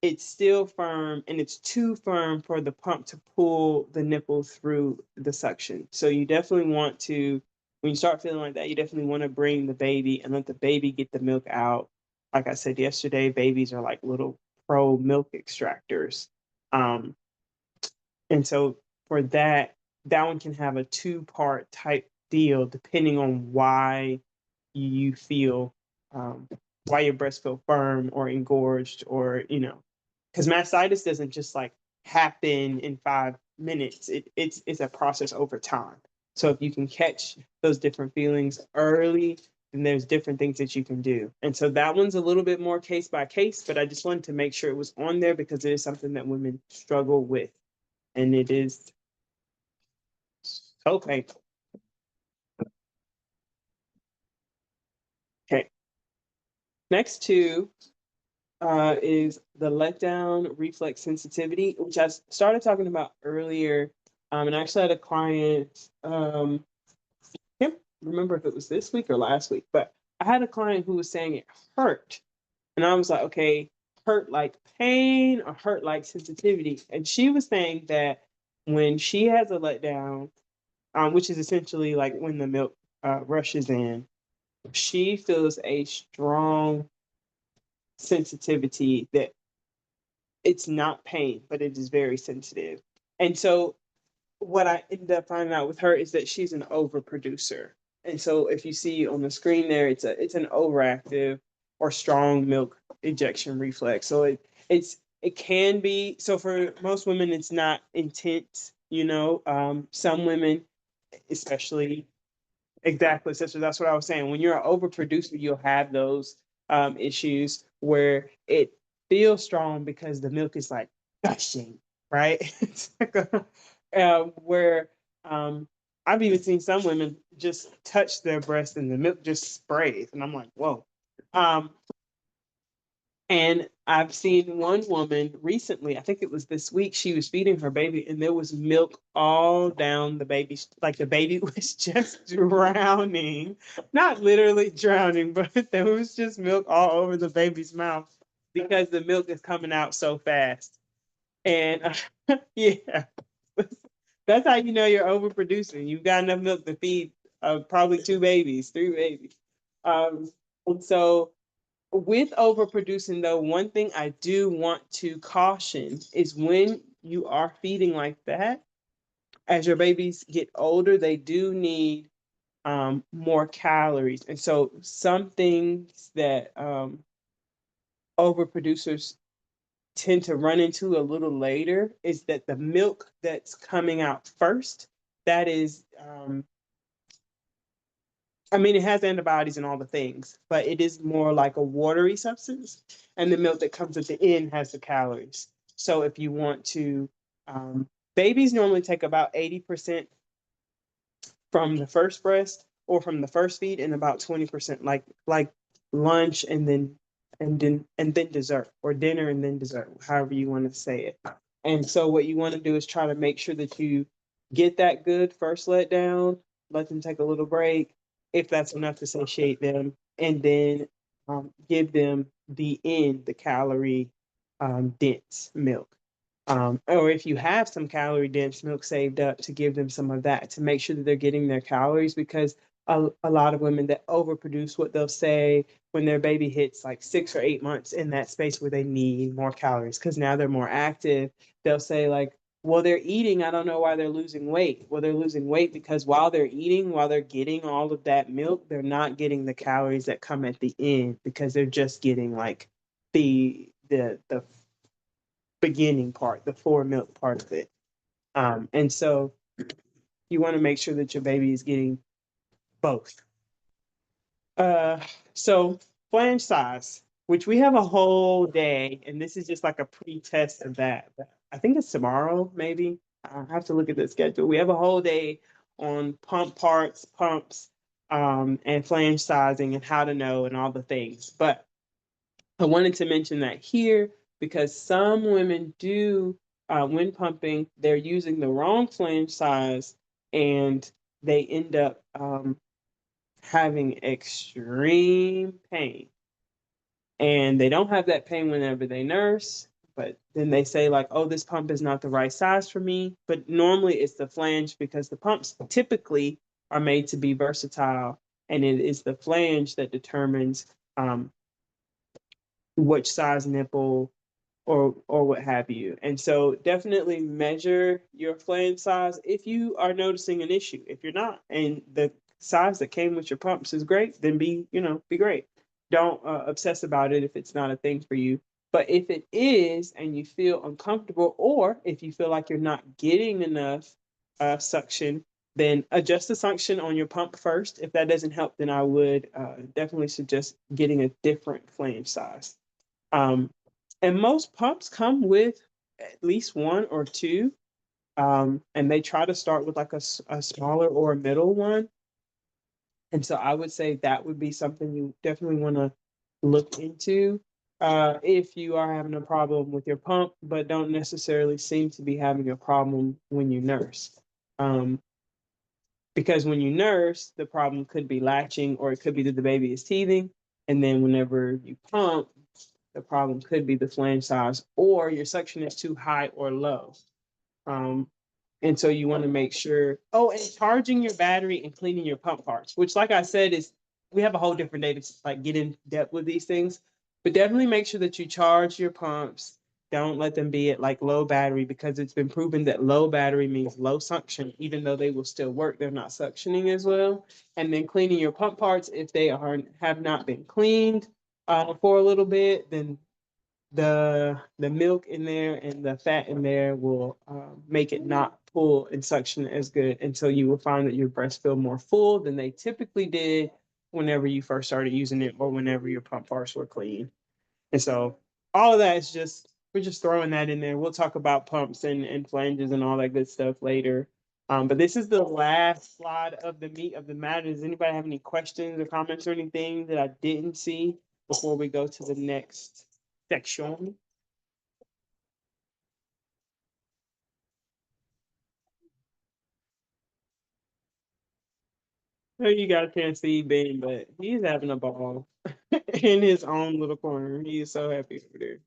it's still firm and it's too firm for the pump to pull the nipple through the suction. So you definitely want to, when you start feeling like that, you definitely want to bring the baby and let the baby get the milk out. Like I said yesterday, babies are like little pro milk extractors. Um, and so for that, that one can have a two-part type deal depending on why you feel, why your breasts feel firm or engorged, or, you know, because mastitis doesn't just like happen in 5 minutes. It's a process over time. So if you can catch those different feelings early, then there's different things that you can do. And so that one's a little bit more case by case, but I just wanted to make sure it was on there because it is something that women struggle with. And it is so painful. Okay. Next two is the letdown reflex sensitivity, which I started talking about earlier. And I actually had a client, can't remember if it was this week or last week, but I had a client who was saying it hurt. And I was like, okay, hurt like pain or hurt like sensitivity? And she was saying that when she has a letdown, which is essentially like when the milk rushes in, she feels a strong sensitivity that it's not pain, but it is very sensitive. And so what I ended up finding out with her is that she's an overproducer. And so if you see on the screen there, it's an overactive or strong milk ejection reflex. So it can be, so for most women it's not intense, you know. Some women, especially, exactly, sister, that's what I was saying. When you're an overproducer, you'll have those issues. where it feels strong because the milk is like gushing, right? It's like where I've even seen some women just touch their breast and the milk just sprays, and I'm like, whoa. And I've seen one woman recently, I think it was this week, she was feeding her baby and there was milk all down the baby's, like the baby was just drowning. Not literally drowning, but there was just milk all over the baby's mouth because the milk is coming out so fast. And yeah, that's how you know you're overproducing. You've got enough milk to feed probably 2 babies, 3 babies. And so with overproducing, though, one thing I do want to caution is when you are feeding like that, as your babies get older, they do need more calories. And so some things that overproducers tend to run into a little later is that the milk that's coming out first, that is I mean, it has antibiotics and all the things, but it is more like a watery substance. And the milk that comes at the end has the calories. So if you want to, babies normally take about 80% from the first breast or from the first feed, and about 20% like lunch and then dessert, or dinner and then dessert, however you want to say it. And so what you want to do is try to make sure that you get that good first let down, let them take a little break, if that's enough to satiate them, and then give them the calorie dense milk. Or if you have some calorie dense milk saved up, to give them some of that to make sure that they're getting their calories, because a lot of women that overproduce, what they'll say when their baby hits like 6 or 8 months, in that space where they need more calories because now they're more active, they'll say like, well, they're eating, I don't know why they're losing weight. Well, they're losing weight because while they're eating, while they're getting all of that milk, they're not getting the calories that come at the end, because they're just getting like the beginning part, the fore milk part of it. And so you want to make sure that your baby is getting both. So flange size, which we have a whole day, and this is just like a pre-test of that. I think it's tomorrow, maybe. I have to look at the schedule. We have a whole day on pump parts, pumps, and flange sizing and how to know and all the things. But I wanted to mention that here because some women do, when pumping, they're using the wrong flange size and they end up having extreme pain. And they don't have that pain whenever they nurse, but then they say like, oh, this pump is not the right size for me. But normally it's the flange, because the pumps typically are made to be versatile, and it is the flange that determines which size nipple or what have you. And so definitely measure your flange size if you are noticing an issue. If you're not, and the size that came with your pumps is great, then be great. Don't obsess about it if it's not a thing for you. But if it is and you feel uncomfortable, or if you feel like you're not getting enough suction, then adjust the suction on your pump first. If that doesn't help, then I would definitely suggest getting a different flange size. And most pumps come with at least one or two, and they try to start with like a smaller or a middle one. And so I would say that would be something you definitely want to look into if you are having a problem with your pump, but don't necessarily seem to be having a problem when you nurse. Because when you nurse, the problem could be latching, or it could be that the baby is teething. And then whenever you pump, the problem could be the flange size, or your suction is too high or low. And so you want to make sure, oh, and charging your battery and cleaning your pump parts, which, like I said, is, we have a whole different day to like get in depth with these things, but definitely make sure that you charge your pumps. Don't let them be at like low battery, because it's been proven that low battery means low suction. Even though they will still work, they're not suctioning as well. And then cleaning your pump parts, if they have not been cleaned for a little bit, then the milk in there and the fat in there will make it not pull and suction as good. And so you will find that your breasts feel more full than they typically did whenever you first started using it, or whenever your pump parts were clean. And so all of that is just, we're just throwing that in there. We'll talk about pumps and flanges and all that good stuff later. But this is the last slide of the meat of the matter. Does anybody have any questions or comments or anything that I didn't see before we go to the next section? Oh, you got a chance to see Ben, but he's having a ball in his own little corner. He is so happy over there.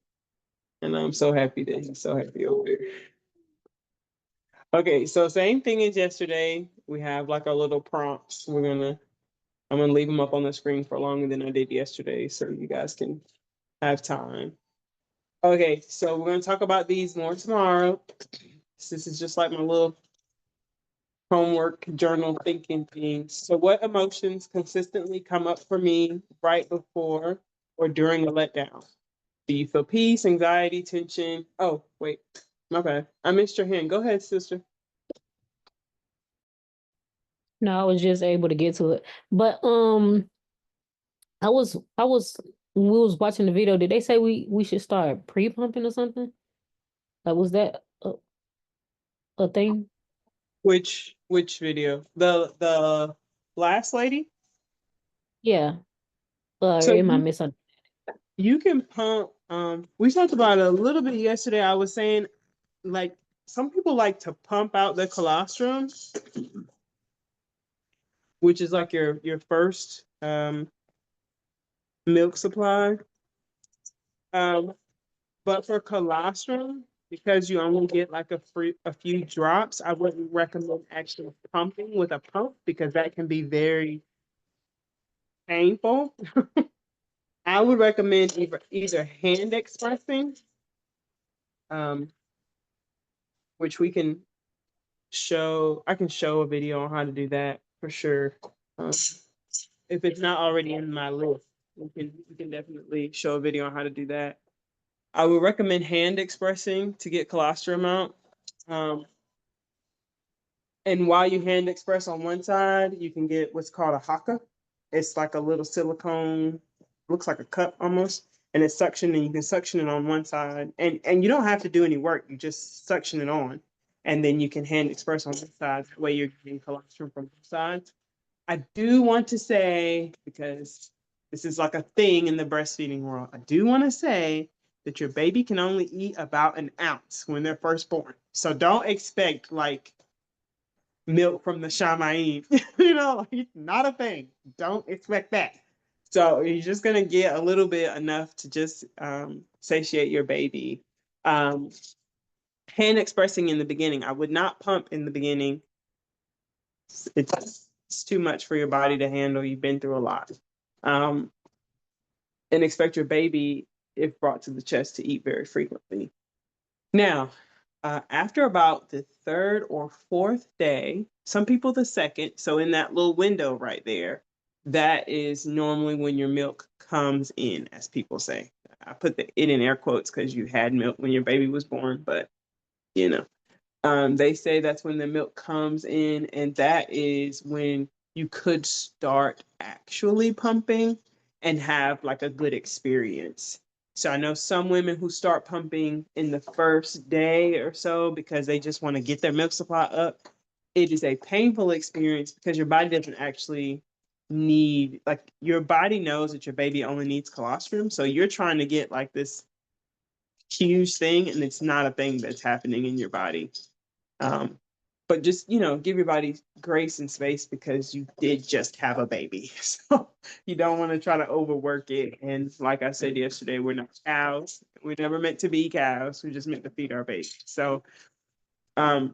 And I'm so happy that he's so happy over there. Okay, so same thing as yesterday. We have like our little prompts. I'm gonna leave them up on the screen for longer than I did yesterday, so you guys can have time. Okay, so we're gonna talk about these more tomorrow. This is just like my little homework journal thinking things. So what emotions consistently come up for me right before or during a letdown? Do you feel peace, anxiety, tension? Oh, wait, my bad. I missed your hand. Go ahead, sister. No, I was just able to get to it. But I was when we was watching the video, did they say we should start pre-pumping or something? Like was that a thing? Which video? The last lady? Yeah. Or So am I missing? you can pump. We talked about it a little bit yesterday. I was saying, like, some people like to pump out the colostrum, which is like your first milk supply. But for colostrum, because you only get like a few drops, I wouldn't recommend actually pumping with a pump because that can be very painful. I would recommend either hand expressing, um, which I can show a video on how to do that for sure. Um, if it's not already in my list, we can definitely show a video on how to do that. I would recommend hand expressing to get colostrum out. Um, and while you hand express on one side, you can get what's called a haka. It's like a little silicone, looks like a cup almost, and it's suction, and you can suction it on one side, and you don't have to do any work. You just suction it on, and then you can hand express on this side. That way, you're getting colostrum from both sides. I do want to say, because this is like a thing in the breastfeeding world, I do want to say that your baby can only eat about an ounce when they're first born. So don't expect like milk from the shamayim. It's not a thing. Don't expect that. So you're just gonna get a little bit enough to just satiate your baby. Um, Hand expressing in the beginning. I would not pump in the beginning. It's too much for your body to handle. You've been through a lot. And expect your baby, if brought to the chest, to eat very frequently. Now, after about the third or fourth day, some people the second, so in that little window right there, that is normally when your milk comes in, as people say. I put it in air quotes because you had milk when your baby was born, but you know. They say that's when the milk comes in, and that is when you could start actually pumping and have like a good experience. So I know some women who start pumping in the first day or so because they just want to get their milk supply up. It is a painful experience because your body doesn't actually need, like, your body knows that your baby only needs colostrum. So you're trying to get like this huge thing, and it's not a thing that's happening in your body. But just, give your body grace and space because you did just have a baby. So you don't want to try to overwork it. And like I said yesterday, we're not cows. We're never meant to be cows. We're just meant to feed our baby. So, and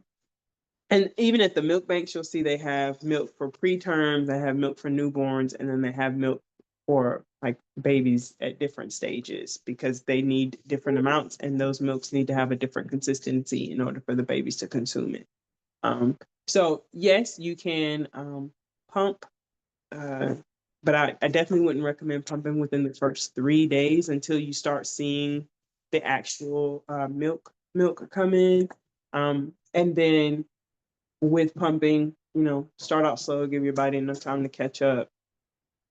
even at the milk banks, you'll see they have milk for preterm, they have milk for newborns, and then they have milk for like babies at different stages because they need different amounts, and those milks need to have a different consistency in order for the babies to consume it. So yes, you can pump, but I definitely wouldn't recommend pumping within the first 3 days until you start seeing the actual milk come in. And then with pumping, start out slow, give your body enough time to catch up,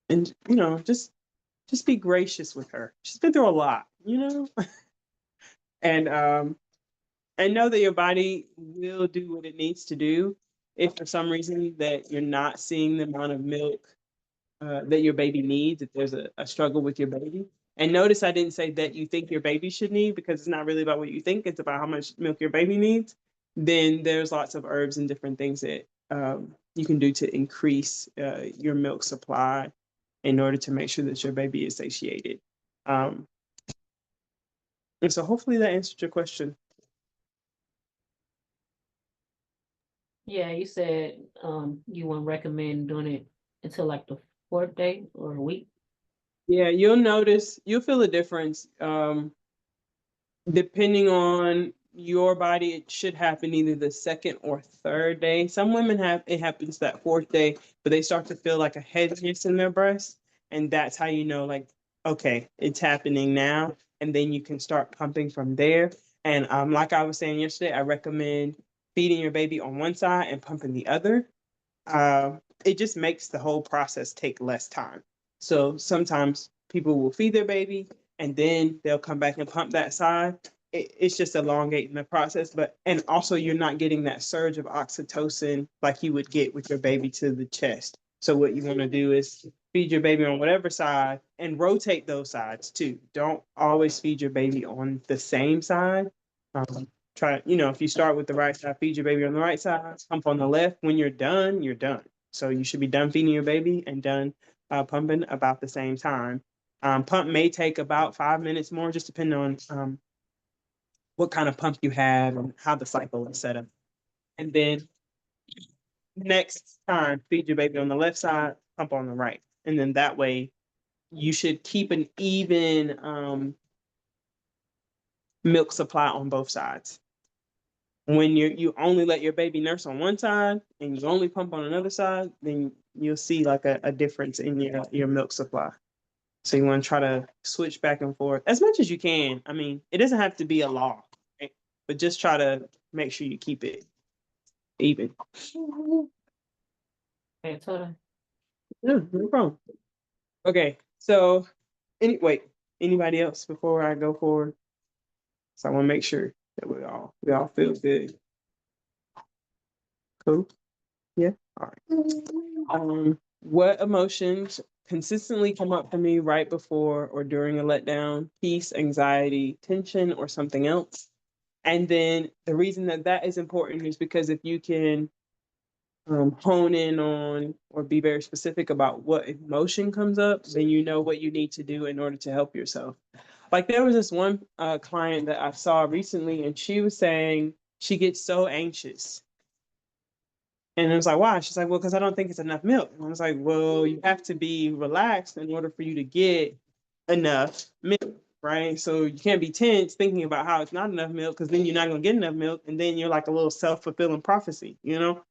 and just just be gracious with her. She's been through a lot, you know? And know that your body will do what it needs to do. If for some reason that you're not seeing the amount of milk that your baby needs, if there's a struggle with your baby. And notice I didn't say that you think your baby should need, because it's not really about what you think, it's about how much milk your baby needs. Then there's lots of herbs and different things that you can do to increase your milk supply in order to make sure that your baby is satiated. And so hopefully that answered your question. Yeah, you said you wouldn't recommend doing it until like the 4th day or a week. Yeah, you'll feel a difference. Depending on your body, it should happen either the 2nd or 3rd day. Some women it happens that 4th day, but they start to feel like a heaviness in their breast. And that's how you know, like, okay, it's happening now. And then you can start pumping from there. And like I was saying yesterday, I recommend feeding your baby on one side and pumping the other. It just makes the whole process take less time. So sometimes people will feed their baby and then they'll come back and pump that side. It's just elongating the process, and also you're not getting that surge of oxytocin like you would get with your baby to the chest. So what you want to do is feed your baby on whatever side and rotate those sides too. Don't always feed your baby on the same side. Try, if you start with the right side, feed your baby on the right side, pump on the left. When you're done, you're done. So you should be done feeding your baby and done pumping about the same time. Pump may take about 5 minutes more, just depending on what kind of pump you have and how the cycle is set up. And then next time, feed your baby on the left side, pump on the right. And then that way, you should keep an even milk supply on both sides. When you only let your baby nurse on one side and you only pump on another side, then you'll see like a difference in your milk supply. So you want to try to switch back and forth as much as you can. I mean, it doesn't have to be a law, right? But just try to make sure you keep it even. Okay, totally. Yeah, no problem. Okay, so anybody else before I go forward? So I want to make sure that we all feel good. Cool. Yeah. All right. What emotions consistently come up for me right before or during a letdown? Peace, anxiety, tension, or something else? And then the reason that is important is because if you can hone in on or be very specific about what emotion comes up, then you know what you need to do in order to help yourself. Like there was this one client that I saw recently, and she was saying she gets so anxious. And I was like, why? She's like, well, because I don't think it's enough milk. And I was like, well, you have to be relaxed in order for you to get enough milk, right? So you can't be tense thinking about how it's not enough milk, because then you're not going to get enough milk. And then you're like a little self-fulfilling prophecy, you know?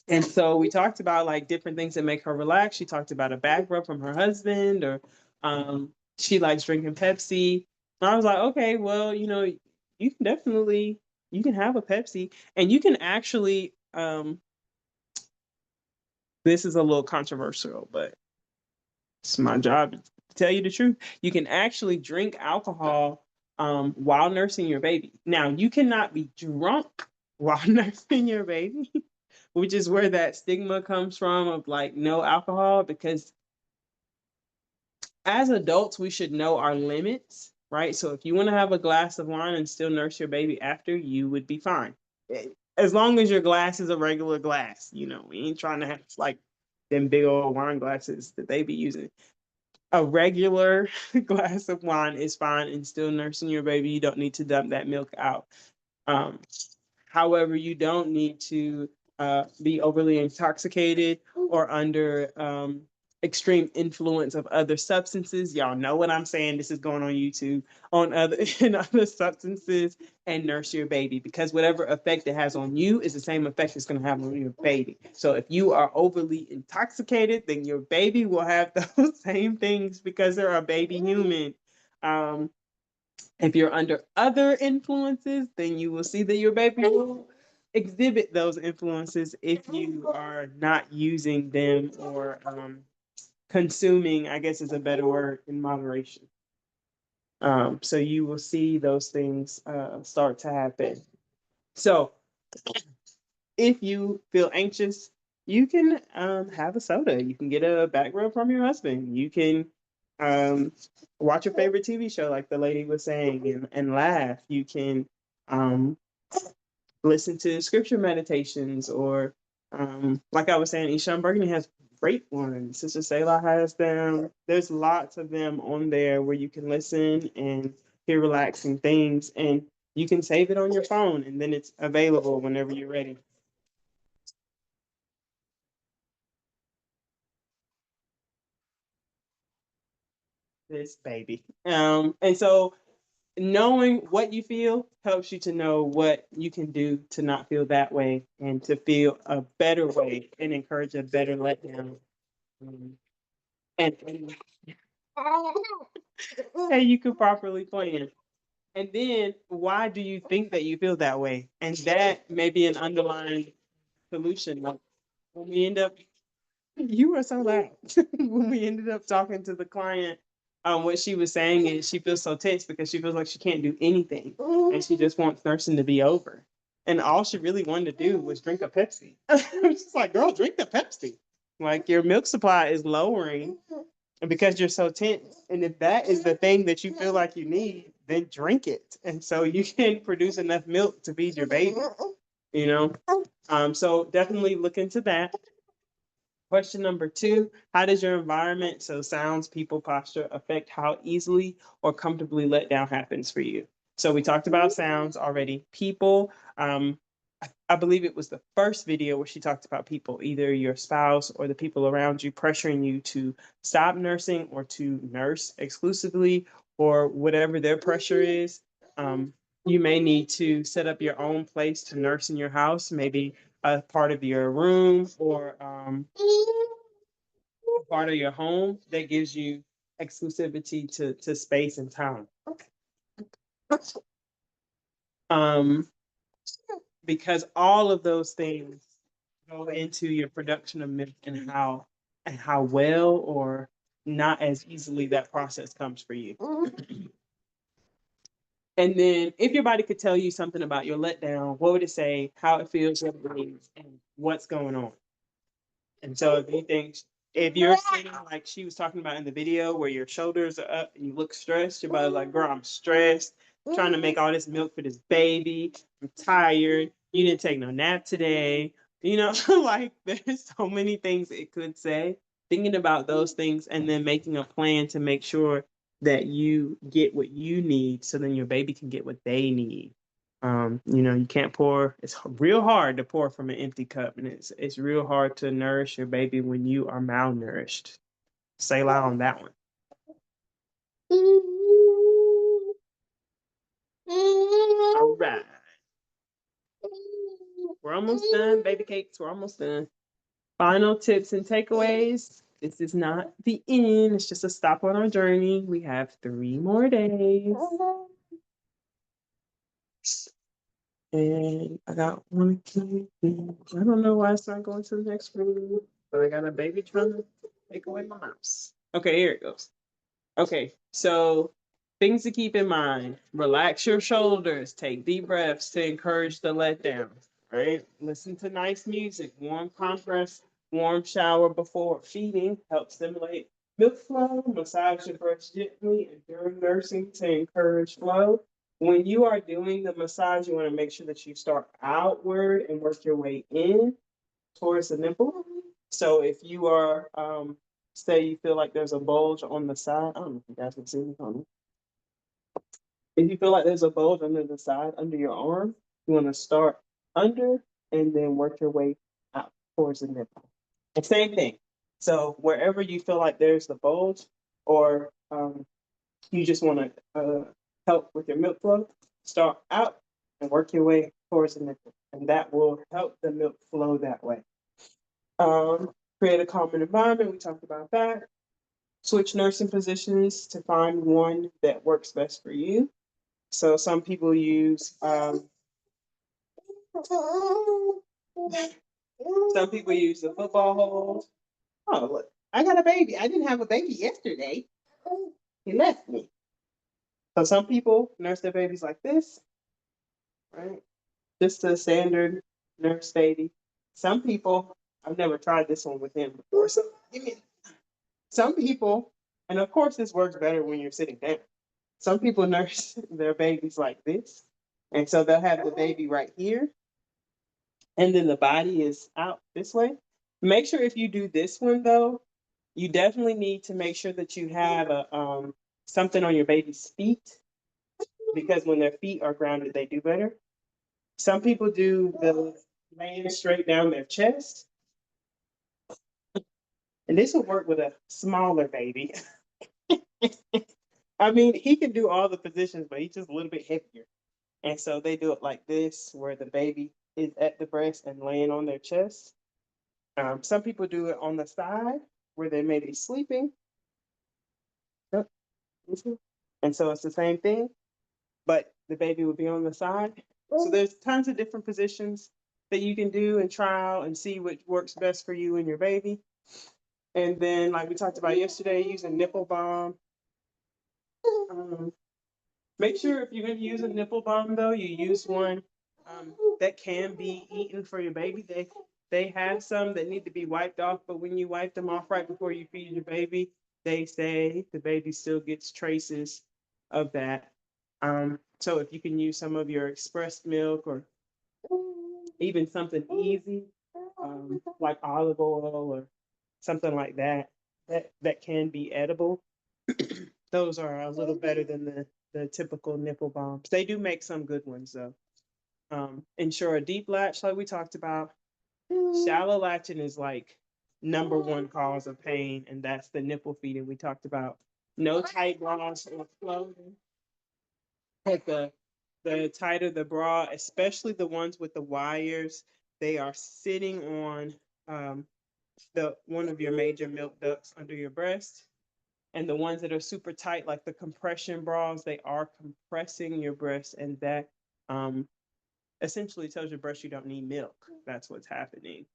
And so we talked about like different things that make her relax. She talked about a back rub from her husband, or she likes drinking Pepsi. And I was like, okay, well, you can definitely, you can have a Pepsi, and you can actually, this is a little controversial, but it's my job to tell you the truth. You can actually drink alcohol while nursing your baby. Now, you cannot be drunk while nursing your baby, which is where that stigma comes from of like no alcohol, because as adults, we should know our limits, right? So if you want to have a glass of wine and still nurse your baby after, you would be fine. As long as your glass is a regular glass, we ain't trying to have like them big old wine glasses that they be using. A regular glass of wine is fine and still nursing your baby. You don't need to dump that milk out. However, you don't need to be overly intoxicated or under extreme influence of other substances. Y'all know what I'm saying. This is going on YouTube, on other substances, and nurse your baby, because whatever effect it has on you is the same effect it's going to have on your baby. So if you are overly intoxicated, then your baby will have those same things, because they're a baby human. If you're under other influences, then you will see that your baby will exhibit those influences if you are not using them or consuming, I guess is a better word, in moderation. So you will see those things start to happen. So if you feel anxious, you can have a soda. You can get a back rub from your husband. You can watch your favorite TV show, like the lady was saying, and laugh. You can um, listen to scripture meditations, or like I was saying, Ishan Burgundy has great ones. Sister Selah has them. There's lots of them on there where you can listen and hear relaxing things, and you can save it on your phone, and then it's available whenever you're ready. This baby. And so knowing what you feel helps you to know what you can do to not feel that way and to feel a better way and encourage a better letdown. And you can properly plan. And then why do you think that you feel that way? And that may be an underlying solution. Like when we end up, you were so loud. When we ended up talking to the client, what she was saying is she feels so tense because she feels like she can't do anything and she just wants nursing to be over. And all she really wanted to do was drink a Pepsi. It's just like, girl, drink the Pepsi. Like your milk supply is lowering because you're so tense. And if that is the thing that you feel like you need, then drink it. And so you can produce enough milk to feed your baby, you know? So definitely look into that. Question number 2, how does your environment, so sounds, people, posture, affect how easily or comfortably letdown happens for you? So we talked about sounds already. People, I believe it was the first video where she talked about people, either your spouse or the people around you pressuring you to stop nursing or to nurse exclusively or whatever their pressure is. You may need to set up your own place to nurse in your house, maybe a part of your room or part of your home that gives you exclusivity to space and time. Because all of those things go into your production of milk and how well or not as easily that process comes for you. And then if your body could tell you something about your letdown, what would it say, how it feels, what it means, and what's going on? And so if you think, if you're sitting like she was talking about in the video where your shoulders are up and you look stressed, your body's like, girl, I'm stressed, I'm trying to make all this milk for this baby, I'm tired, you didn't take no nap today. You know, like there's so many things it could say. Thinking about those things and then making a plan to make sure that you get what you need so then your baby can get what they need. You can't pour. It's real hard to pour from an empty cup, and it's real hard to nourish your baby when you are malnourished. Say loud on that one. All right, we're almost done, baby cakes. We're almost done. Final tips and takeaways. This is not the end. It's just a stop on our journey. We have 3 more days. And I got one key thing. I don't know why it's not going to the next room, but I got a baby trying to take away my mouse. Okay, here it goes. Okay, so things to keep in mind. Relax your shoulders. Take deep breaths to encourage the letdown. Right? Listen to nice music. Warm compress, warm shower before feeding helps stimulate milk flow. Massage your breast gently and during nursing to encourage flow. When you are doing the massage, you want to make sure that you start outward and work your way in towards the nipple. So if you are, say you feel like there's a bulge on the side, I don't know if you guys can see me on it. If you feel like there's a bulge under the side, under your arm, you want to start under and then work your way out towards the nipple. The same thing. So wherever you feel like there's the bulge or you just want to help with your milk flow, start out and work your way towards the nipple. And that will help the milk flow that way. Create a calming environment. We talked about that. Switch nursing positions to find one that works best for you. So some people use the football hold. Oh, look, I got a baby. I didn't have a baby yesterday. He left me. So some people nurse their babies like this, right? Just a standard nurse baby. Some people, I've never tried this one with him before. So some people, and of course this works better when you're sitting down. Some people nurse their babies like this. And so they'll have the baby right here. And then the body is out this way. Make sure if you do this one though, you definitely need to make sure that you have a something on your baby's feet, because when their feet are grounded, they do better. Some people do the laying straight down their chest, and this will work with a smaller baby. I mean, he can do all the positions, but he's just a little bit heavier. And so they do it like this, where the baby is at the breast and laying on their chest. Some people do it on the side, where they may be sleeping. Yep. And so it's the same thing, but the baby would be on the side. So there's tons of different positions that you can do and try out and see what works best for you and your baby. And then, like we talked about yesterday, using nipple balm. Make sure if you're going to use a nipple balm, though, you use one that can be eaten for your baby. They have some that need to be wiped off, but when you wipe them off right before you feed your baby, they say the baby still gets traces of that. So if you can use some of your expressed milk, or even something easy, like olive oil or something like that, that can be edible. Those are a little better than the typical nipple balms. They do make some good ones though. Ensure a deep latch, like we talked about. Shallow latching is like number one cause of pain, and that's the nipple feeding we talked about. No tight bras or clothing. But the tighter the bra, especially the ones with the wires, they are sitting on the one of your major milk ducts under your breast. And the ones that are super tight, like the compression bras, they are compressing your breast, and that essentially tells your breast you don't need milk. That's what's happening.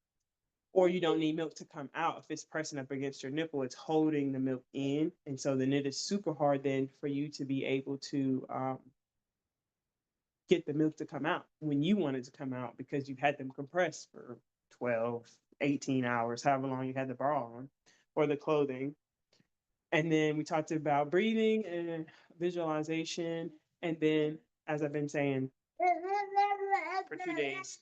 Or you don't need milk to come out. If it's pressing up against your nipple, it's holding the milk in. And so then it is super hard then for you to be able to get the milk to come out when you want it to come out, because you've had them compressed for 12, 18 hours, however long you had the bra on, or the clothing. And then we talked about breathing and visualization. And then, as I've been saying for 2 days,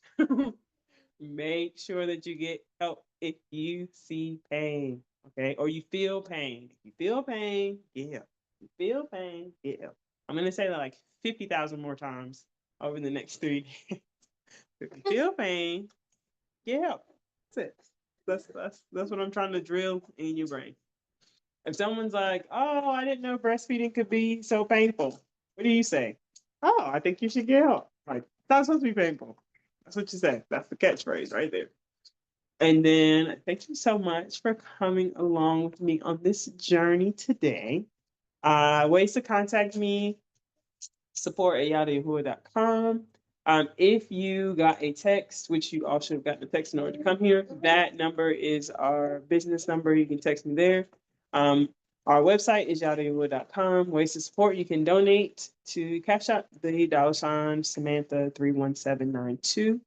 make sure that you get help if you see pain, okay? Or you feel pain. If you feel pain, get help. If you feel pain, get help. I'm going to say that like 50,000 more times over the next 3 days. If you feel pain, get help. That's it. That's what I'm trying to drill in your brain. If someone's like, "Oh, I didn't know breastfeeding could be so painful," what do you say? "Oh, I think you should get help." Like, that's supposed to be painful. That's what you say. That's the catchphrase right there. And then thank you so much for coming along with me on this journey today. Ways to contact me: support@yadah.com. If you got a text, which you all should have gotten a text in order to come here, that number is our business number. You can text me there. Our website is yadah.com. Ways to support: you can donate to Cash App, the $ Samantha 31792,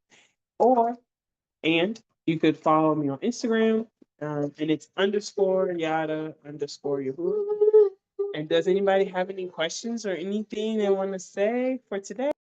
and you could follow me on Instagram, and it's _Yadah_Yahuah. And does anybody have any questions or anything they want to say for today?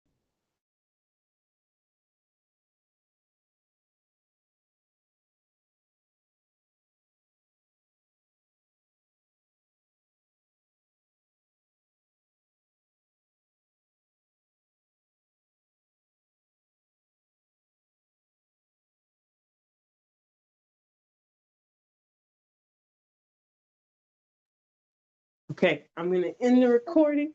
Okay, I'm going to end the recording.